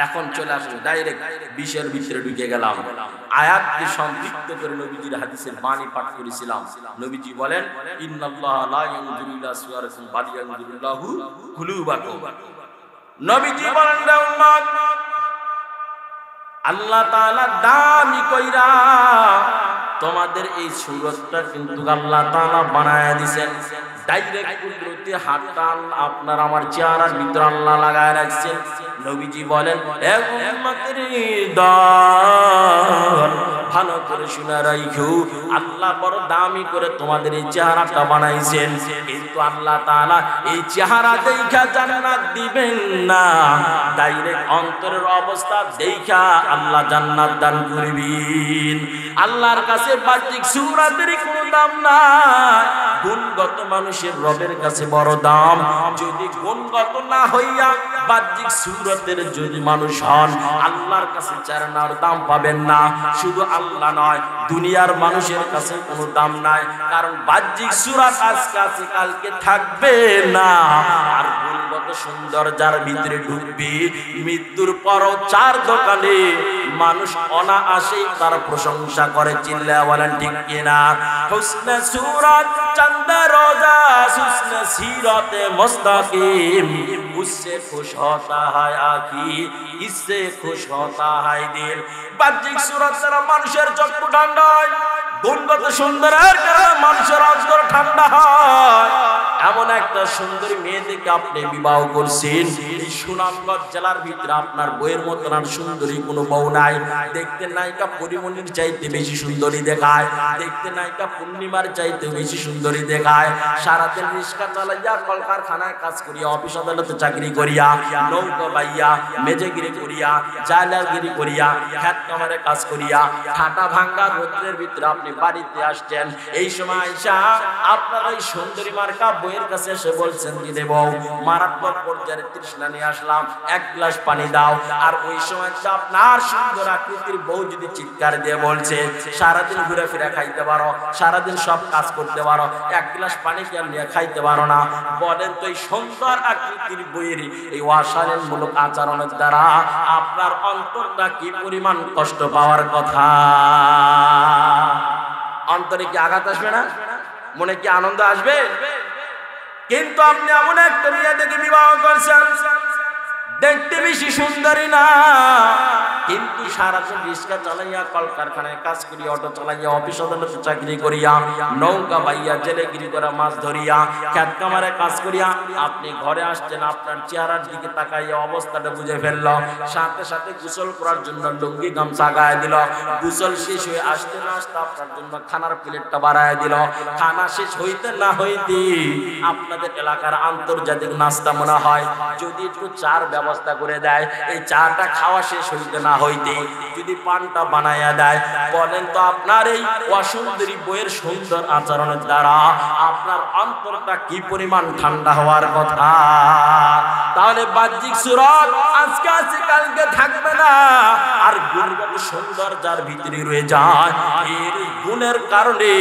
এখন চলে আসুন ডাইরেক্ট বিষয়ের ভিতরে ঢুকে গেলাম। আয়াতকে সংক্ষিপ্ত করে নবীজির হাদিসের বাণী পাঠ করেছিলাম। নবীজি বলেন ইন্নাল্লাহা লা ইয়ানজুরু ইলা সুওয়ারিকুম বাল ইয়ানজুরুল্লাহু কুলুবাকুম। নবীজি বলেন রে উম্মত, আল্লাহ তাআলা দামি কইরা তোমাদের এই সুরতটা কিন্তু আল্লাহ তাআলা বানায়া দিবেন। ডাইরেক্ট কুদরতি হাতটা আপনার আমার চেহারার ভিতরে আল্লাহ লাগায় রাখছেন। নবীজি বলেন হে উম্মতের দল, ভালো করে শুনে রাখো, আল্লাহ বড় দামি করে তোমাদের এই চেহারাটা বানাইছেন, কিন্তু আল্লাহ তাআলা এই চেহারা দেখা জান্নাত দিবেন না, ডাইরেক্ট অন্তরের অবস্থা দেখা আল্লাহ জান্নাত দান করবেন। আল্লাহর কাছে বাহ্যিক সুরাতের কোনো দাম নাই, গুণগত মানুষের রবের কাছে বড় দাম। যদি গুণগত না হইয়া বাহ্যিক সুরতের যদি মানুষ হন, আল্লাহর কাছে চারনার দাম পাবেন না। শুধু আল্লাহ নয়, দুনিয়ার মানুষের কাছে কোনো দাম নাই, কারণ বাহ্যিক সুরাত আজকে আছে কালকে থাকবে না। আর গুণগত সুন্দর যার ভিতরে ঢুকবে, মৃত্যুর পরও চার দোকানে মানুষ অনায়াসেই তার প্রশংসা করে। চিল্লা বলেন ঠিক কিনা? হুসনে সুরাত চন্দ রোজা হুসনে সিরাতে মুস্তাকিম, उससे खुश होता है आखी, इससे खुश होता है दिल। বাহ্যিক সুরত দ্বারা মানুষের চক্ষু ঠান্ডা হয়, গুণগত সুন্দরের কারণে মানুষের অন্তর ঠান্ডা হয়। এমন একটা সুন্দরী মেয়েদেরকে আপনি বিবাহ করছেন, এই সুনামগঞ্জ জেলার ভিতরে আপনার বইয়ের মতন আর সুন্দরী কোনো বউ নাই। দেখতে নায়িকা পরিমণির চাইতে বেশি সুন্দরী দেখায়, দেখতে নায়িকা পূর্ণিমার চাইতে বেশি সুন্দরী দেখায়। সারাদিন রিক্সা চালাইয়া, কলকারখানায় কাজ করিয়া, অফিস আদালতে চাকরি করিয়া, নৌকা বাইয়া, মেজেগিরি করিয়া, জায়লাগিরি করিয়া, খেত কামারে কাজ করিয়া, ঠাটা ভাঙ্গা রোদ্রের ভিতরে আপনি বাড়িতে আসছেন, এই সময় আয়েশা আপনার ওই সুন্দরী মার্কা বইয়ের কাছে এসে বলছেন, দিদি বউ মারাত্মক পর্যায়ের তৃষ্ণা নিয়ে আসলাম, এক গ্লাস পানি দাও। আর ওই সময় আপনার সুন্দর আকৃতির বউ যদি চিৎকার দিয়ে বলছে, সারাদিন ঘুরে ফিরে খাইতে পারো, সারাদিন সব কাজ করতে পারো, এক গ্লাস পানি কি আর নিয়ে খাইতে পারো না? বলেন তো এই সুন্দর আকৃতির বইয়ের এই অশালীনমূলক আচরণের দ্বারা আপনার অন্তরটা কি পরিমাণ কষ্ট পাওয়ার কথা? অন্তরে কি আঘাত আসবে না? মনে কি আনন্দ আসবে? কিন্তু আপনি এমন একটা মেয়ে দেখে বিবাহ করছেন, দেখতে বেশি সুন্দরী না, কিন্তু সারাদিন রিক্সা চালাইয়া, কলকারখানায় কাজ করিয়া, অটো চালাইয়া, অফিস আদালতে চাকরি করিয়া, নৌকা বাইয়া, জেলেগিরি করা, মাছ ধরিয়া, খেত কামারে কাজ করিয়া আপনি ঘরে আসছেন, আপনার চেহারার দিকে তাকাইয়া অবস্থাটা বুঝে ফেলল, সাথে সাথে গোসল করার জন্য লুঙ্গি গামছা গায়ে দিল, গোসল শেষ হয়ে আসতে না আসতে আপনার জন্য খানার প্লেটটা বাড়ায় দিল, খানা শেষ হইতে না হইতে আপনাদের এলাকার আন্তর্জাতিক নাস্তা মনে হয় যদি একটু চার ব্যবস্থা করে দেয়, এই চাটা খাওয়া শেষ হইতে না হইতে যদি পানটা বানায়া দেয়, বলেন তো আপনার এই অসুন্দরী বইয়ের সুন্দর আচরণের দ্বারা আপনার অন্তরটা কি পরিমাণ ঠান্ডা হওয়ার কথা? তাহলে বাহ্যিক সুরত আজকে আছে কালকে থাকবে না, আর গুণগত সুন্দর যার ভিতরে রয়ে যায়, এর গুণের কারণে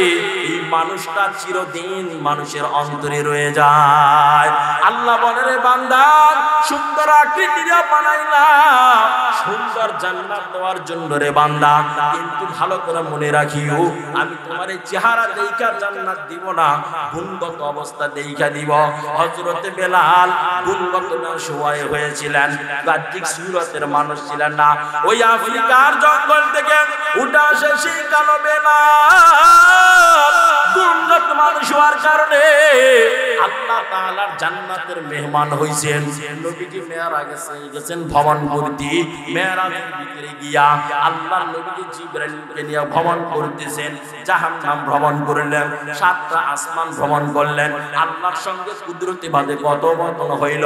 এই মানুষটা চিরদিন মানুষের অন্তরে রয়ে যায়। আল্লাহ বলে, রে বান্দা সুন্দর আকৃতিটা বানাইলাম সুন্দর জান্নাত দেওয়ার জন্য রে বান্দা, কিন্তু ভালো করে মনে রাখিও আমি তোমার এই চেহারা দেইখা জান্নাত দিব না, গুণগত অবস্থা দেইখা দিব। হযরতে বেলাল গুণগত না সওয়াই হয়েছিলেন, বাহ্যিক সুরতের মানুষ ছিলেন না। ওই আফ্রিকার জঙ্গল থেকে উঠে আসে সেই কালো বেলাল গুণগত মানুষ হওয়ার কারণে আল্লাহ তাআলার জান্নাতের মেহমান হইছেন। নবীজি মেরাজে গেছেন ভ্রমণ করতে, মেরাজের ভিতরে গিয়া আল্লাহর নবীজি জিবরাইলকে নিয়ে ভ্রমণ করতেছেন, জাহান্নাম ভ্রমণ করলেন, সাতটা আসমান ভ্রমণ করলেন, আল্লাহর সঙ্গে কুদরতি ভাবে কথোপকথন হইল।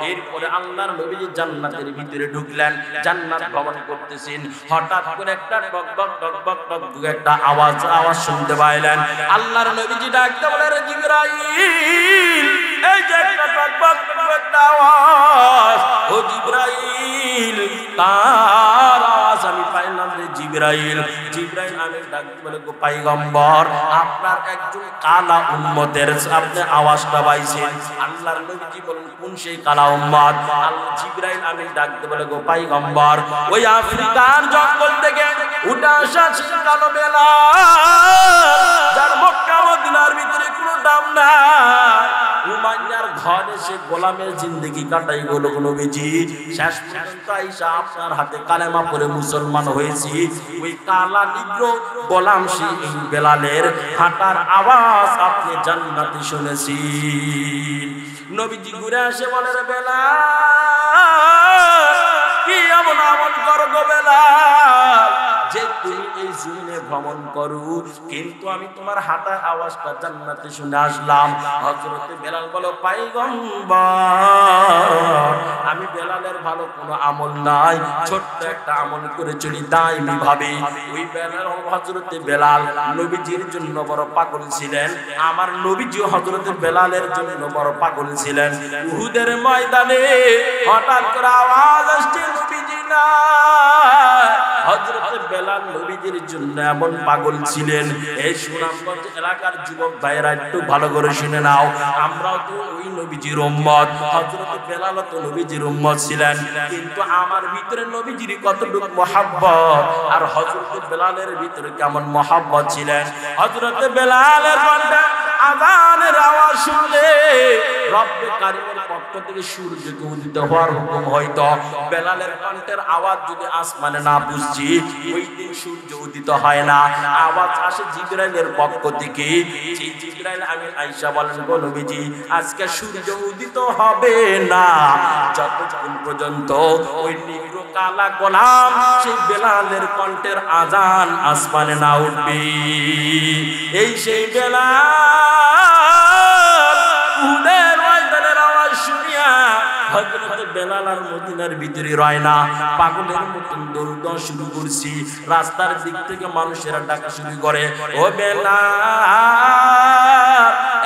এরপরে আল্লাহর নবীজি জান্নাতের ভিতরে ঢুকলেন, জান্নাত ভ্রমণ করতেছেন। হঠাৎ করে একটা টকবক টকবক টক একটা আওয়াজ শুনতে পাইলেন। আল্লাহর নবীজি ডাকতে বলেন, রে জিবরাইল, এই যে একটা টকবক একটা আওয়াজ, ও জিবরাইল কার আওয়াজ আমি পাইলাম রে জিবরাইল? জিবরাইল আমি ডাকতে বলে, গো পয়গম্বর আপনার একজন কালা উম্মতের আপনি আওয়াজটা পাইছেন। আল্লাহর নবীজি বলেন, কোন সেই কালা উম্মত? আল্লাহ জিবরাইল আমি ডাকতে বলে, গো পয়গম্বর ওই আফ্রিকার জঙ্গল থেকে উঠে আসা সেই কালো বেলাল, যার মক্কা মদিনার ভিতরে কোনো দাম নাই, উমাইয়ার ঘরে সে গোলামের জিন্দেগি কাটাই গেল নবীজি, শেষ পর্যন্ত আয়েশা আপনার হাতে কালেমা পড়ে মুসলমান হয়েছি। ওই কালা নিগ্র গোলাম সেই বেলালের হাঁটার আওয়াজ আপনি জান্নাতে শুনেছি। নবীজি ঘুরে আসে বলে, রে বেলাল কি এমন আমল করো গো বেলাল যে তুমি এই জমিনে ভ্রমণ করো, কিন্তু আমি তোমার হাঁটার আওয়াজটা জান্নাতে শুনে আসলাম। হযরতে বেলাল বলো, পয়গম্বর আমি বেলালের ভালো কোনো আমল নাই, ছোট্ট একটা আমল করে চলি দাইমি ভাবে। ওই বেলাল হযরতে বেলাল নবীজির জন্য বড় পাগল ছিলেন, আমার নবীজি হযরতে বেলালের জন্য বড় পাগল ছিলেন। উহুদের ময়দানে হঠাৎ করে আওয়াজ আসছে, নবীজি না। হযরতে বেলাল নবীজির জন্য এমন পাগল ছিলেন। এই সুনামগঞ্জ এলাকার যুবক ভাইরা একটু ভালো করে শুনে নাও, আমরাও তো ওই নবীজির উম্মত, হযরতে বেলাল তো নবীজির উম্মত ছিলেন, কিন্তু আমার ভিতরে নবীজির কতটুকু মহব্বত আর হযরতে বেলালের ভিতরে কেমন মহব্বত ছিলেন। হযরতে বেলালের কণ্ঠে আযানের আওয়াজ শুনলে রব্বে কারীমের পক্ষ থেকে সূর্যকে উদিত হওয়ার হুকুম হয়তো। বেলালের কণ্ঠের আওয়াজ যদি আসমানে না বুঝছি, ওই দিন সূর্য উদিত হয় না, আওয়াজ আসে জিবরাইলের পক্ষ থেকে। সেই জিবরাইল আমি আয়েশা বলেন, গো নবীজি আজকে সূর্য উদিত হবে না যতক্ষণ পর্যন্ত ওই নিগ্র কালা গোলাম সেই বেলালের কণ্ঠের আযান আসমানে না উঠবে। এই সেই বেলাল উহুদের ময়দানের আওয়াজ শুনিয়া হযরত বেলাল আর মদিনার ভিতরে রয় না, পাগলের মতন দৌড় দেওয়া শুরু করছি। রাস্তার দিক থেকে মানুষেরা ডাকা শুরু করে, ও বেলাল,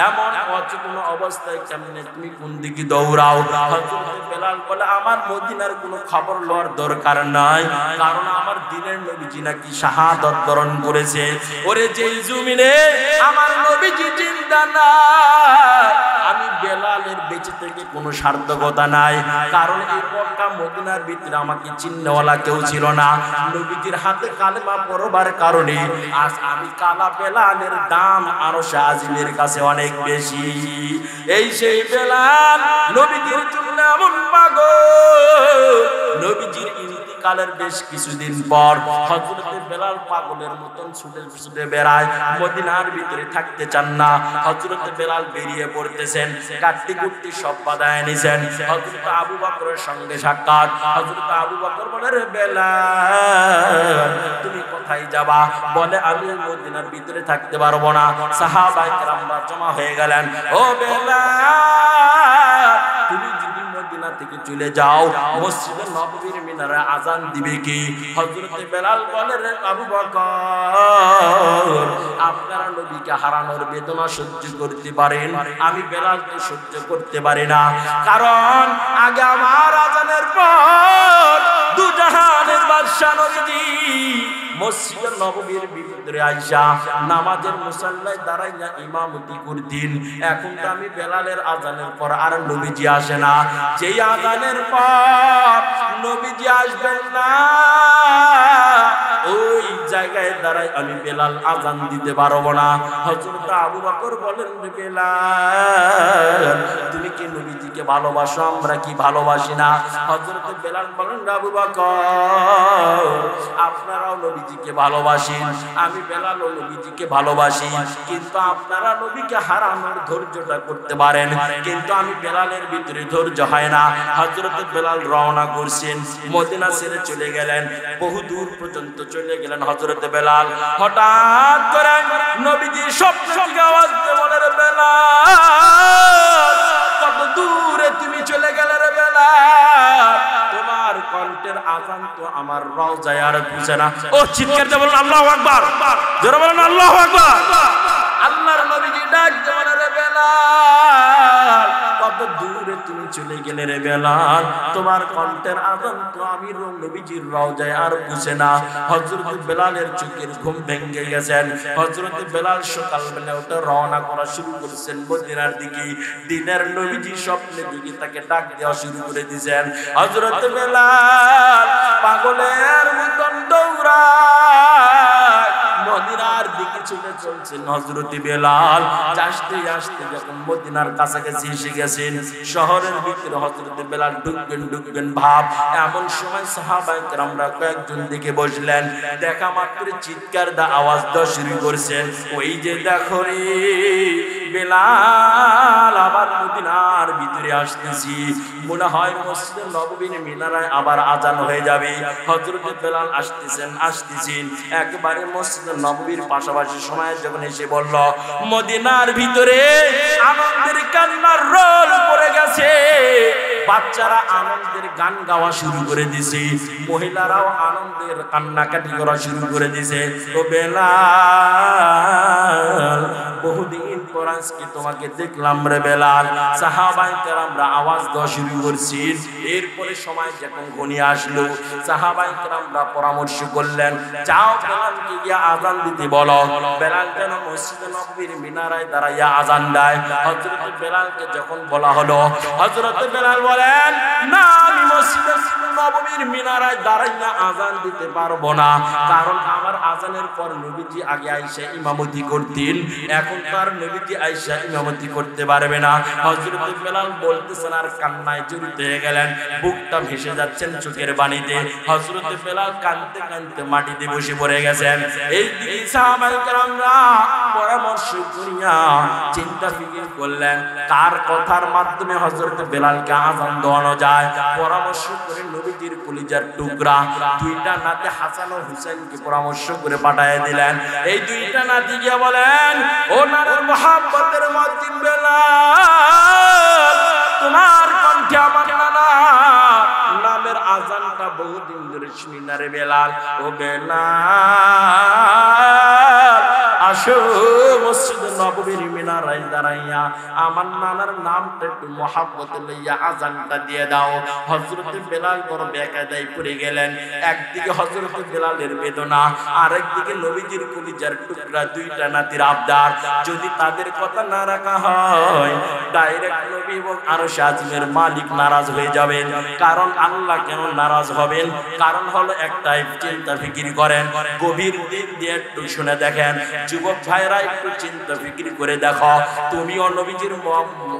এমন অচেতন অবস্থায় কেমনে তুমি কোন দিকে দৌড়াও? হযরত বেলাল বলে, আমার মদিনার কোনো খবর লওয়ার দরকার নাই, কারণ আমার দিনের নবীজি নাকি শাহাদাত বরণ করেছে। ওরে যেই জমিনে আমার নবীজি জিন্দা না, আমি বেলালের বেঁচে থেকে কোনো সার্থকতা নাই, কারণ এই মক্কা মদিনার ভিতরে আমাকে চিন্নওয়ালা কেউ ছিল না। নবীজির হাতে কালেমা পড়বার কারণে আজ আমি কালা বেলালের দাম আরশে আজিমের কাছে অনেক বেশি। এই সেই বেলাল নবীজির জন্য এমন পাগল, নবীজির ইন্তিকালের বেশ কিছুদিন পর হযরত বেলাল পাগলের মতন ছুটে ছুটে বেড়ায়, মদিনার ভিতরে থাকতে চান না। হযরত বেলাল বেরিয়ে পড়তেছেন, কাটতে কুটতে সব বাধায় নিছেন। হযরত আবু বকরের সঙ্গে সাক্ষাৎ। হযরত আবু বকর বলে, রে বেলাল, তুমি কোথায় যাবা? বলে, আমি মদিনার ভিতরে থাকতে পারবো না। সাহাবায়ে কেরামরা জমা হয়ে গেলেন, ও বেলাল, তুমি যদি মদিনা থেকে চলে যাও, মসজিদে নববীর মিনারে আজান দিবে কি? হযরত বেলাল বলে, রে আবু বকর, আপনারা নবীকে হারানোর বেদনা সহ্য করতে পারেন, আমি বেলালকে সহ্য করতে পারি না। কারণ আগে আমার আজানের পর দু জাহানের বাদশা নবীজি মসজিদে নববীর ভিতরে আইসা নামাজের মুসাল্লায় দাঁড়াইয়া ইমামতি করতেন। এখন তো আমি বেলালের আজানের পর আর নবীজি আসে না। যেই আজানের পর নবীজি আসবেন না, ওই জায়গায় দাঁড়াই আমি বেলাল আজান দিতে পারবো না। হযরত আবু বকর বলেন, বেলাল, তুমি কি নবীজিকে ভালোবাসো? আমরা কি ভালোবাসি না? হযরত বেলাল বলেন, আবু বকর, আপনারাও নবীজিকে ভালোবাসেন, আমি বেলালও নবীজিকে ভালোবাসি, কিন্তু আপনারা নবীকে হারানোর ধৈর্যটা করতে পারেন, কিন্তু আমি বেলালের ভিতরে ধৈর্য হয় না। হযরত বেলাল রওনা করছেন, মদিনা ছেড়ে চলে গেলেন, বহু দূর পর্যন্ত চলে গেলেন। হযরত বেলাল হঠাৎ করে নবীজি স্বপ্ন থেকে আওয়াজ দিয়ে বলে, রে বেলাল, কত দূরে তুমি চলে গেলে রে বেলাল, তোমার কণ্ঠের আজান তো আমার রওজায় আর পৌঁছে না। ও চিৎকার দিয়ে বলেন আল্লাহু আকবার, জোরে বলেন আল্লাহু আকবার। আল্লাহর নবীজি ডাক দিয়ে বলে, রে বেলাল, কত দূরে তুমি চলে গেলে রে বেলাল, তোমার কণ্ঠের আজান তো আমি নবীজির রওজায় আর পৌঁছে না। হযরত বেলালের চোখের ঘুম ভেঙে গেছেন। হযরত বেলাল সকালবেলা উঠে রওনা করা শুরু করেছেন মদিনার দিকে। দিনের নবীজি স্বপ্নে দিকে তাকে ডাক দেওয়া শুরু করে দিয়েছেন। হযরত বেলাল পাগলের মতন দৌড়ায় মদিনার দিকে ছুটে চলছেন। হযরত বেলাল আসতে আসতে যখন মদিনার কাছাকাছি এসে গেছেন, শহরের ভিতরে হযরত বেলাল ঢুকবেন ভাব, এমন সময় সাহাবায়ে কেরামরা কয়েকজন দিকে বসলেন। দেখা মাত্র চিৎকার দা আওয়াজ দেওয়া শুরু করছেন, ওই যে দেখো রে বেলাল আবার মদিনার ভিতরে আসতেছি, মনে হয় মসজিদে নববীর মিনারায় আবার আজান হয়ে যাবে। হযরত বেলাল আসতেছেন একবারে মসজিদে নববীর পাশাপাশি সময় যখন এসে বলল, মদিনার ভিতরে আনন্দের কান্নার রোল পড়ে গেছে, বাচ্চারা আনন্দের গান গাওয়া শুরু করে দিয়েছে, মহিলারাও আনন্দের কান্নাকাটি করা শুরু করে দিয়েছে। তো বেলাল, বহুদিন পর আজকে তোমাকে দেখলাম রে বেলাল। সাহাবায়ে কেরামরা আওয়াজ দেওয়া শুরু করছেন। এরপরে সময় যখন ঘনিয়ে আসলো, সাহাবায়ে কেরামরা পরামর্শ করলেন, যাও বেলালকে গিয়ে আজান দিতে বলো। বেলাল যেন মসজিদে নববীর মিনারায় দাঁড়াইয়া আজান দেয়। হযরত বেলালকে যখন বলা হলো, হযরত বেলাল বলেন, না, আমি মসজিদে নববীর মিনারায় দাঁড়াইয়া আজান দিতে পারবো না, কারণ আমার আজানের পর নবীজি আগে আয়েশা ইমামতি করতেন, এখন তার নবীজি আয়েশা ইমামতি করতে পারবে না। হযরত বেলাল বলতেছেন আর কান্নায় জড়িত হয়ে গেলেন, বুকটা ভেসে যাচ্ছেন চোখের পানিতে। হযরত বেলাল কাঁদতে কাঁদতে মাটিতে বসে পড়ে গেছেন। এই দিকে সাহাবায়ে কেরামরা পরামর্শ করিয়া চিন্তা ফিকির করলেন কার কথার মাধ্যমে হযরত বেলালকে আজান দেওয়ানো যায়। পরামর্শ করে নবীজির কলিজার টুকরা দুইটা নাতি হাসান ও হুসাইনকে পরামর্শ করে পাঠিয়ে দিলেন। এই দুইটা নাতি গিয়ে বলেন, ও নানার মহব্বতের মুয়াজ্জিন বেলাল, তোমার কণ্ঠে আমার নানা আজানটা বহুদিন ধরে শুনি না রে বেলাল, ও বেলাল আসো মসজিদ নববীর মিনারায় দাঁড়াইয়া আমার নানার নামটা একটু মহাব্বত লইয়া আজানটা দিয়ে দাও। হযরত বেলাল বড় বেকায়দায় পড়ে গেলেন। একদিকে হযরত বেলালের বেদনা, আরেকদিকে নবীজির কলিজার টুকরা দুইটা নাতির আবদার। যদি তাদের কথা না রাখা হয় ডাইরেক্ট নবী এবং আরশ আজিমের মালিক নারাজ হয়ে যাবেন। কারণ আল্লাহ কেন নারাজ হবেন? কারণ হলো একটাই, চিন্তা ফিকির করেন, গভীর দিক দিয়ে একটু শুনে দেখেন। যুবক ভাইরা একটু চিন্তা ফিকির করে দেখো, তুমিও নবীজির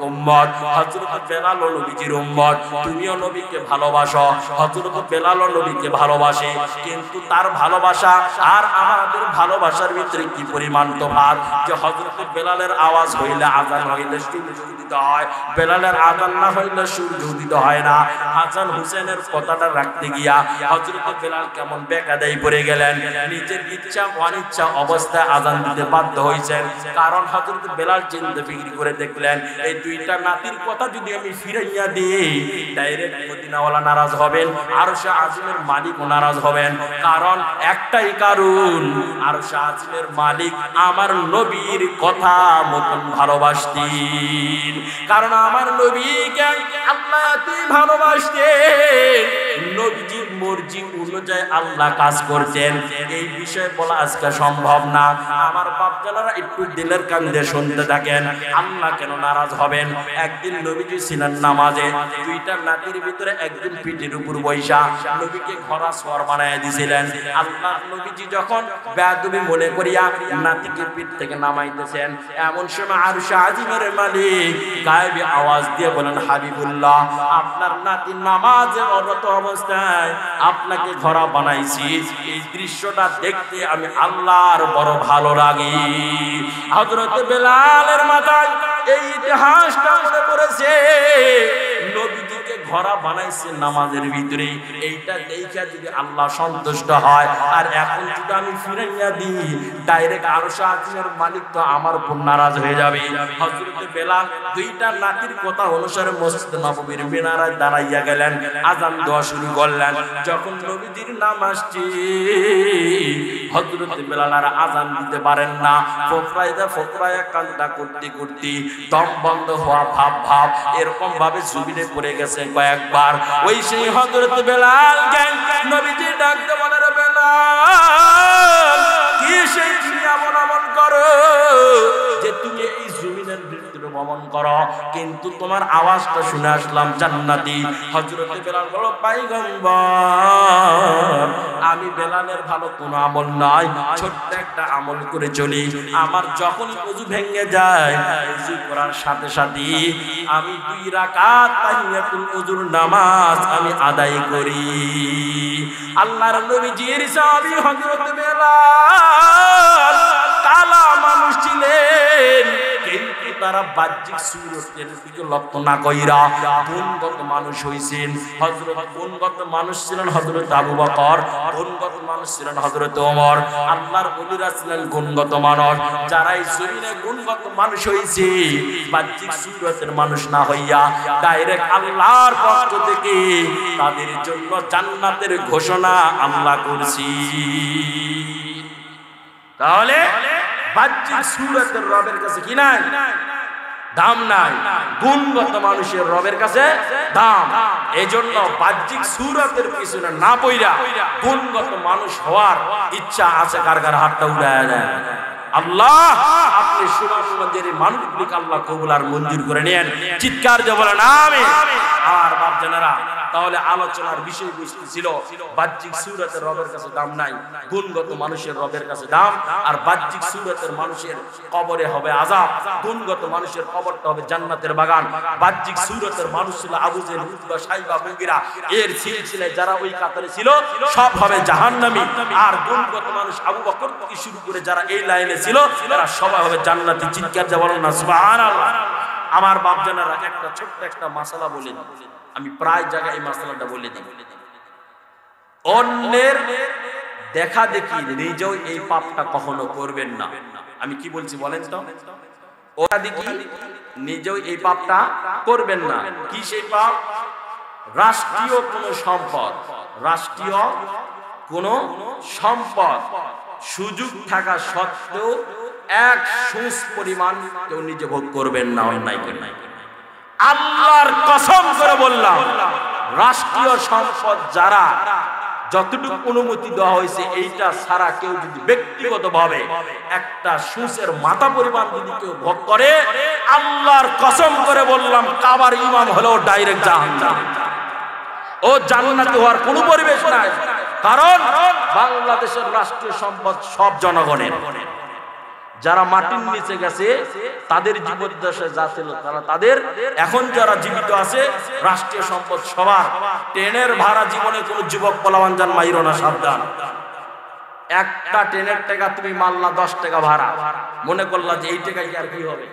উম্মত, হযরত বেলালও নবীজির উম্মত, তুমিও নবীকে ভালোবাসো, হযরত বেলালও নবীকে ভালোবাসে। কিন্তু তার ভালোবাসা আর আমাদের ভালোবাসার ভিতরে কি পরিমাণ তফাৎ! যে হযরত বেলালের আওয়াজ হইলে, আযান হইলে সূর্য উদিত হয়, বেলালের আযান না হইলে সূর্য উদিত হয় না। হাসান হুসেনের কথাটা রাখতে গিয়া হযরত বেলাল কেমন বেকায়দায় পড়ে গেলেন। নিজের ইচ্ছা অনিচ্ছা অবস্থায় আযান দিতে বাধ্য হয়েছেন। কারণ হযরত বেলাল চিন্তা ফিকির করে দেখলেন, এই দুইটা নাতির কথা যদি আমি ফিরাইয়া দিই ডাইরেক্ট মদিনাওয়ালা নারাজ হবেন, আরশ আজিমের মালিকও নারাজ হবেন। কারণ একটাই কারণ, আরশ আজিমের মালিক আমার নবীর কথা মতন ভালোবাসতেন। কারণ আমার নবীকে আল্লাহ এতই ভালোবাসতেন, নবীজির মর্জি অনুযায়ী আল্লাহ কাজ করতেন। এই বিষয়ে বলা আজকে সম্ভব না। আমার বাপজানারা একটু দিলের কান দিয়ে শুনতে থাকেন। আল্লাহ কেন নারাজ হবেন? একদিন নবীজি ছিলেন নামাজে, দুইটা নাতির ভিতরে একদিন পিঠের উপর বৈশা নবীকে ঘোড়া সওয়ার বানায় দিয়েছিলেন। আল্লাহ নবীজি যখন বেয়াদবি মনে করিয়া নাতিকে পিঠ থেকে নামাইতেছেন, এমন সময় আরশ আজিমের মালিক গায়েবী আওয়াজ দিয়ে বলেন, হাবিবুল্লাহ আপনার নাতি নামাজে অরত অবস্থায় আপনাকে ঘোড়া বানাইছি, এই দৃশ্যটা দেখতে আমি আল্লাহর বড় ভালো লাগে। হযরত বেলালের মাথায় এই ইতিহাসটা মনে পড়েছে, নবীজিকে ঘোড়া বানাইছে নামাজের ভিতরে। এইটা দেখা যদি আল্লাহ সন্তুষ্ট হয়, আর এখন যদি আমি ফিরাইয়া দিই ডাইরেক্ট আরশ আজিমের মালিক তো আমার উপর নারাজ হয়ে যাবে। হযরত বেলাল দুইটা নাতির কথা অনুসারে মসজিদ নববীর মিনারায় দাঁড়াইয়া গেলেন, আযান দেওয়া শুরু করলেন। যখন নবীজির নাম আসছে হযরত বেলাল আর আযান দিতে পারেন না, ফোকরায়া কান্না করতে করতে দম বন্ধ হওয়া ভাব ভাব এরকম ভাবে জমিনে পড়ে গেছে কয়েকবার। ওই সেই হযরত বেলাল জ্ঞান নবীজি ডাকতে বলেন, বেলাল কি সেই তুমি এমন এমন করো যে তুমি এই জমিনের ভিতরে ভ্রমণ করো, কিন্তু তোমার আওয়াজটা শুনে আসলাম জান্নাতি। হযরত বেলাল বলল, পয়গম্বর আমি বেলালের ভালো কোনো আমল নাই, ছোট্ট একটা আমল করে চলি। আমার যখন ওযু ভেঙে যায়, ওযু করার সাথে সাথে আমি 2 রাকাত তাহিয়াতুল ওযুর নামাজ আমি আদায় করি। আল্লাহর নবীজির সাহাবী হযরত বেলাল কালা মানুষ ছিলেন, কিন্তু তারা বাহ্যিক সুরতের দিকে লক্ষ্য না কইরা গুণগত মানুষ হইছেন। গুণগত মানুষ ছিলেন হযরত আবু বকর, গুণগত মানুষ ছিলেন হযরত ওমর। আল্লাহর ওলিরা ছিলেন গুণগত মানুষ। যারা এই জমিনে গুণগত মানুষ হইছে, বাহ্যিক সুরতের মানুষ না হইয়া ডাইরেক্ট আল্লাহর পক্ষ থেকে তাদের জন্য জান্নাতের ঘোষণা আল্লাহ করছি। তাহলে বাহ্যিক সুরতের রবের কাছে কি নাই? দাম নাই। গুণগত মানুষের রবের কাছে দাম। এজন্য বাহ্যিক সুরতের পিছনে না পইরা গুণগত মানুষ হওয়ার ইচ্ছা আছে কার কার হাতটা উঠায় দেন। আল্লাহ আপনি সুনামগঞ্জের মানুষগুলিকে আল্লাহ কবুল আর মঞ্জুর করে নেন। চিৎকার দিয়ে বলেন আমিন। আর বাপ জানেরা, তাহলে আলোচনার বিষয়বস্তু ছিল বাহ্যিক সুরতের রবের কাছে দাম নাই, গুণগত মানুষের রবের কাছে দাম। আর বাহ্যিক সুরতের মানুষের কবরে হবে আযাব, গুণগত মানুষের কবরটা হবে জান্নাতের বাগান। বাহ্যিক সুরতের মানুষ ছিল আবু জেহেল, উতবা, শাইবা, মুগীরা, এর সিলসিলায় যারা ওই কাতারে ছিল সব হবে জাহান্নামী। আর গুণগত মানুষ আবু বকর থেকে শুরু করে যারা এই লাইনে ছিল তারা সবাই হবে জান্নাতি। চিৎকার দিয়ে বলেন না সুবহানাল্লাহ। আমার বাপ জানেরা, একটা ছোট্ট একটা মাসালা বলে দিই, আমি প্রায় জায়গায় এই মাসালাটা বলে দিই। অন্যের দেখা দেখি নিজেও এই পাপটা কখনো করবেন না। আমি কি বলছি বলেন তো? ওরা দেখি নিজেও এই পাপটা করবেন না। কি সেই পাপ? রাষ্ট্রীয় কোনো সম্পদ, রাষ্ট্রীয় কোনো সম্পদ সুযোগ থাকা সত্ত্বেও এক সুস পরিমাণ কেউ নিজে ভোগ করবেন না অন্যায় করে। আল্লাহর কসম করে বললাম, রাষ্ট্রীয় সম্পদ যারা যতটুকু অনুমতি দেওয়া হয়েছে এইটা ছাড়া কেউ যদি ব্যক্তিগতভাবে একটা সুসের মাথা পরিমাণ যদি কেউ ভোগ করে, আল্লাহর কসম করে বললাম কাবার ইমাম হলো ডাইরেক্ট জাহান্নাম। ও জান্নাতে হওয়ার কোনো পরিবেশ নাই, কারণ বাংলাদেশের রাষ্ট্রীয় সম্পদ সব জনগণের। যারা মাটির নিচে গেছে তাদের জীবদ্দশা যা ছিল তারা তাদের, এখন যারা জীবিত আছে রাষ্ট্রীয় সম্পদ সবার। ট্রেনের ভাড়া জীবনে কোনো যুবক পোলাওয়ান যান মাইরো না, সাবধান। একটা ট্রেনের টাকা তুমি মারলা 10 টাকা ভাড়া, মনে করলা যে এই টাকা কি আর কি হবে,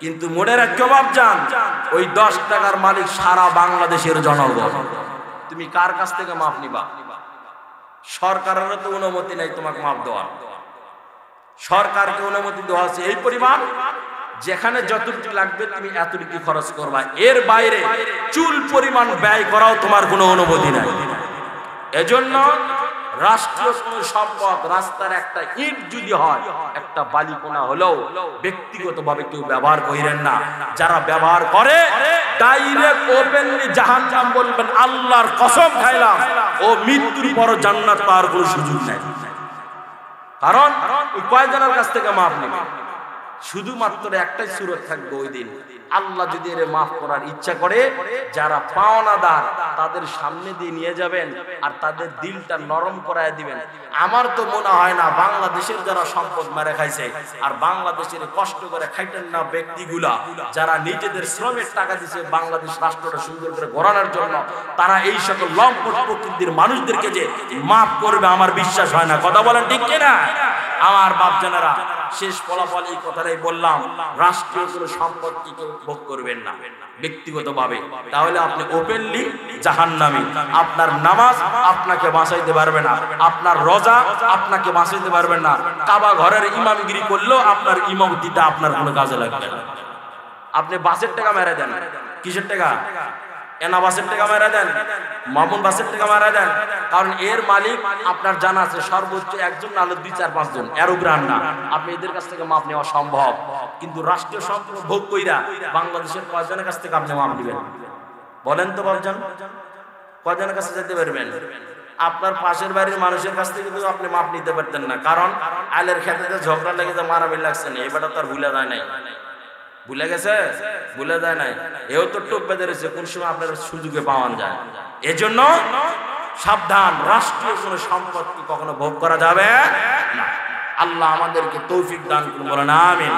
কিন্তু মনে রাখো বাপজান, ওই 10 টাকার মালিক সারা বাংলাদেশের জনগণ। তুমি কার কাছ থেকে মাপ নিবা? সরকারের তো অনুমতি নাই তোমাকে মাপ দেওয়ার। সরকারকে অনুমতি দেওয়া আছে এই পরিমাণ, যেখানে যতটুকু লাগবে তুমি এতটুকু খরচ করবা, এর বাইরে চুল পরিমাণ ব্যয় করাও তোমার কোনো অনুমতি নাই। এজন্য রাষ্ট্রীয় কোনো সম্পদ, রাস্তার একটা ইট যদি হয়, একটা বালিকোনা হলেও ব্যক্তিগতভাবে কেউ ব্যবহার করেন না। যারা ব্যবহার করে ডাইরেক্ট ওপেনলি জাহান্নাম বলবেন, আল্লাহর কসম খাইলাম ও মৃত্যুর পর জান্নাত পাওয়ার কোনো সুযোগ নেই। কারণ ওই কয়জনের কাছ থেকে মাফ নেবে? শুধুমাত্র একটাই সুরত থাকবে ওই দিন, আল্লাহ যদি এর মাফ করার ইচ্ছা করে, যারা পাওনাদার তাদের সামনে দিয়ে নিয়ে যাবেন আর তাদের দিলটা নরম করায় দিবেন। আমার তো মনে হয় না বাংলাদেশের যারা সম্পদ মেরে খাইছে আর বাংলাদেশের কষ্ট করে খাইতেন না ব্যক্তিগুলা, যারা নিজেদের শ্রমের টাকা দিছে বাংলাদেশ রাষ্ট্রটা সুন্দর করে গড়ানোর জন্য, তারা এই সকল লম্পট প্রকৃতির মানুষদেরকে যে মাফ করবে আমার বিশ্বাস হয় না। কথা বলেন ঠিক কিনা আমার বাপজানেরা? শেষ ফলাফল এই কথাটাই বললাম, রাষ্ট্রীয় কোনো সম্পত্তি কেউ ভোগ করবেন না ব্যক্তিগতভাবে, তাহলে আপনি ওপেনলি জাহান্নামী। আপনার নামাজ আপনাকে বাঁচাইতে পারবে না, আপনার রোজা আপনাকে বাঁচাইতে পারবে না, কাবা ঘরের ইমামগিরি করলেও আপনার ইমামতিটা আপনার কোনো কাজে লাগবে না। আপনি বাসের টাকা মেরে দেন, কিসের টাকা? এনা বাসের টাকা মেরে দেন, মামুন বাসের টাকা মেরে দেন, কারণ এর মালিক আপনার জানা আছে সর্বোচ্চ একজন না হলে 2-4-5 জন, এর উপরে না। আপনি এদের কাছ থেকে মাপ নেওয়া সম্ভব, কিন্তু রাষ্ট্রীয় সম্পদ ভোগ কইরা বাংলাদেশের কয়জনের কাছ থেকে আপনি মাপ নেবেন? বলেন তো বাবজান, কয়জনের কাছে যেতে পারবেন? আপনার পাশের বাড়ির মানুষের কাছ থেকে কিন্তু আপনি মাপ নিতে পারতেন না, কারণ আলের ক্ষেত্রে ঝগড়া লেগে যে মারামারি লাগছে না, এবারটা তার ভুলে যায় নাই। ভুলে গেছে? ভুলে যায় নাই। এও তো টোপ বেঁধে রয়েছে, কোন সময় আপনার সুযোগে পাওয়া যায়। এজন্য সাবধান, রাষ্ট্রীয় কোনো সম্পত্তি কখনো ভোগ করা যাবে না। আল্লাহ আমাদেরকে তৌফিক দান করুন, বলেন আমিন।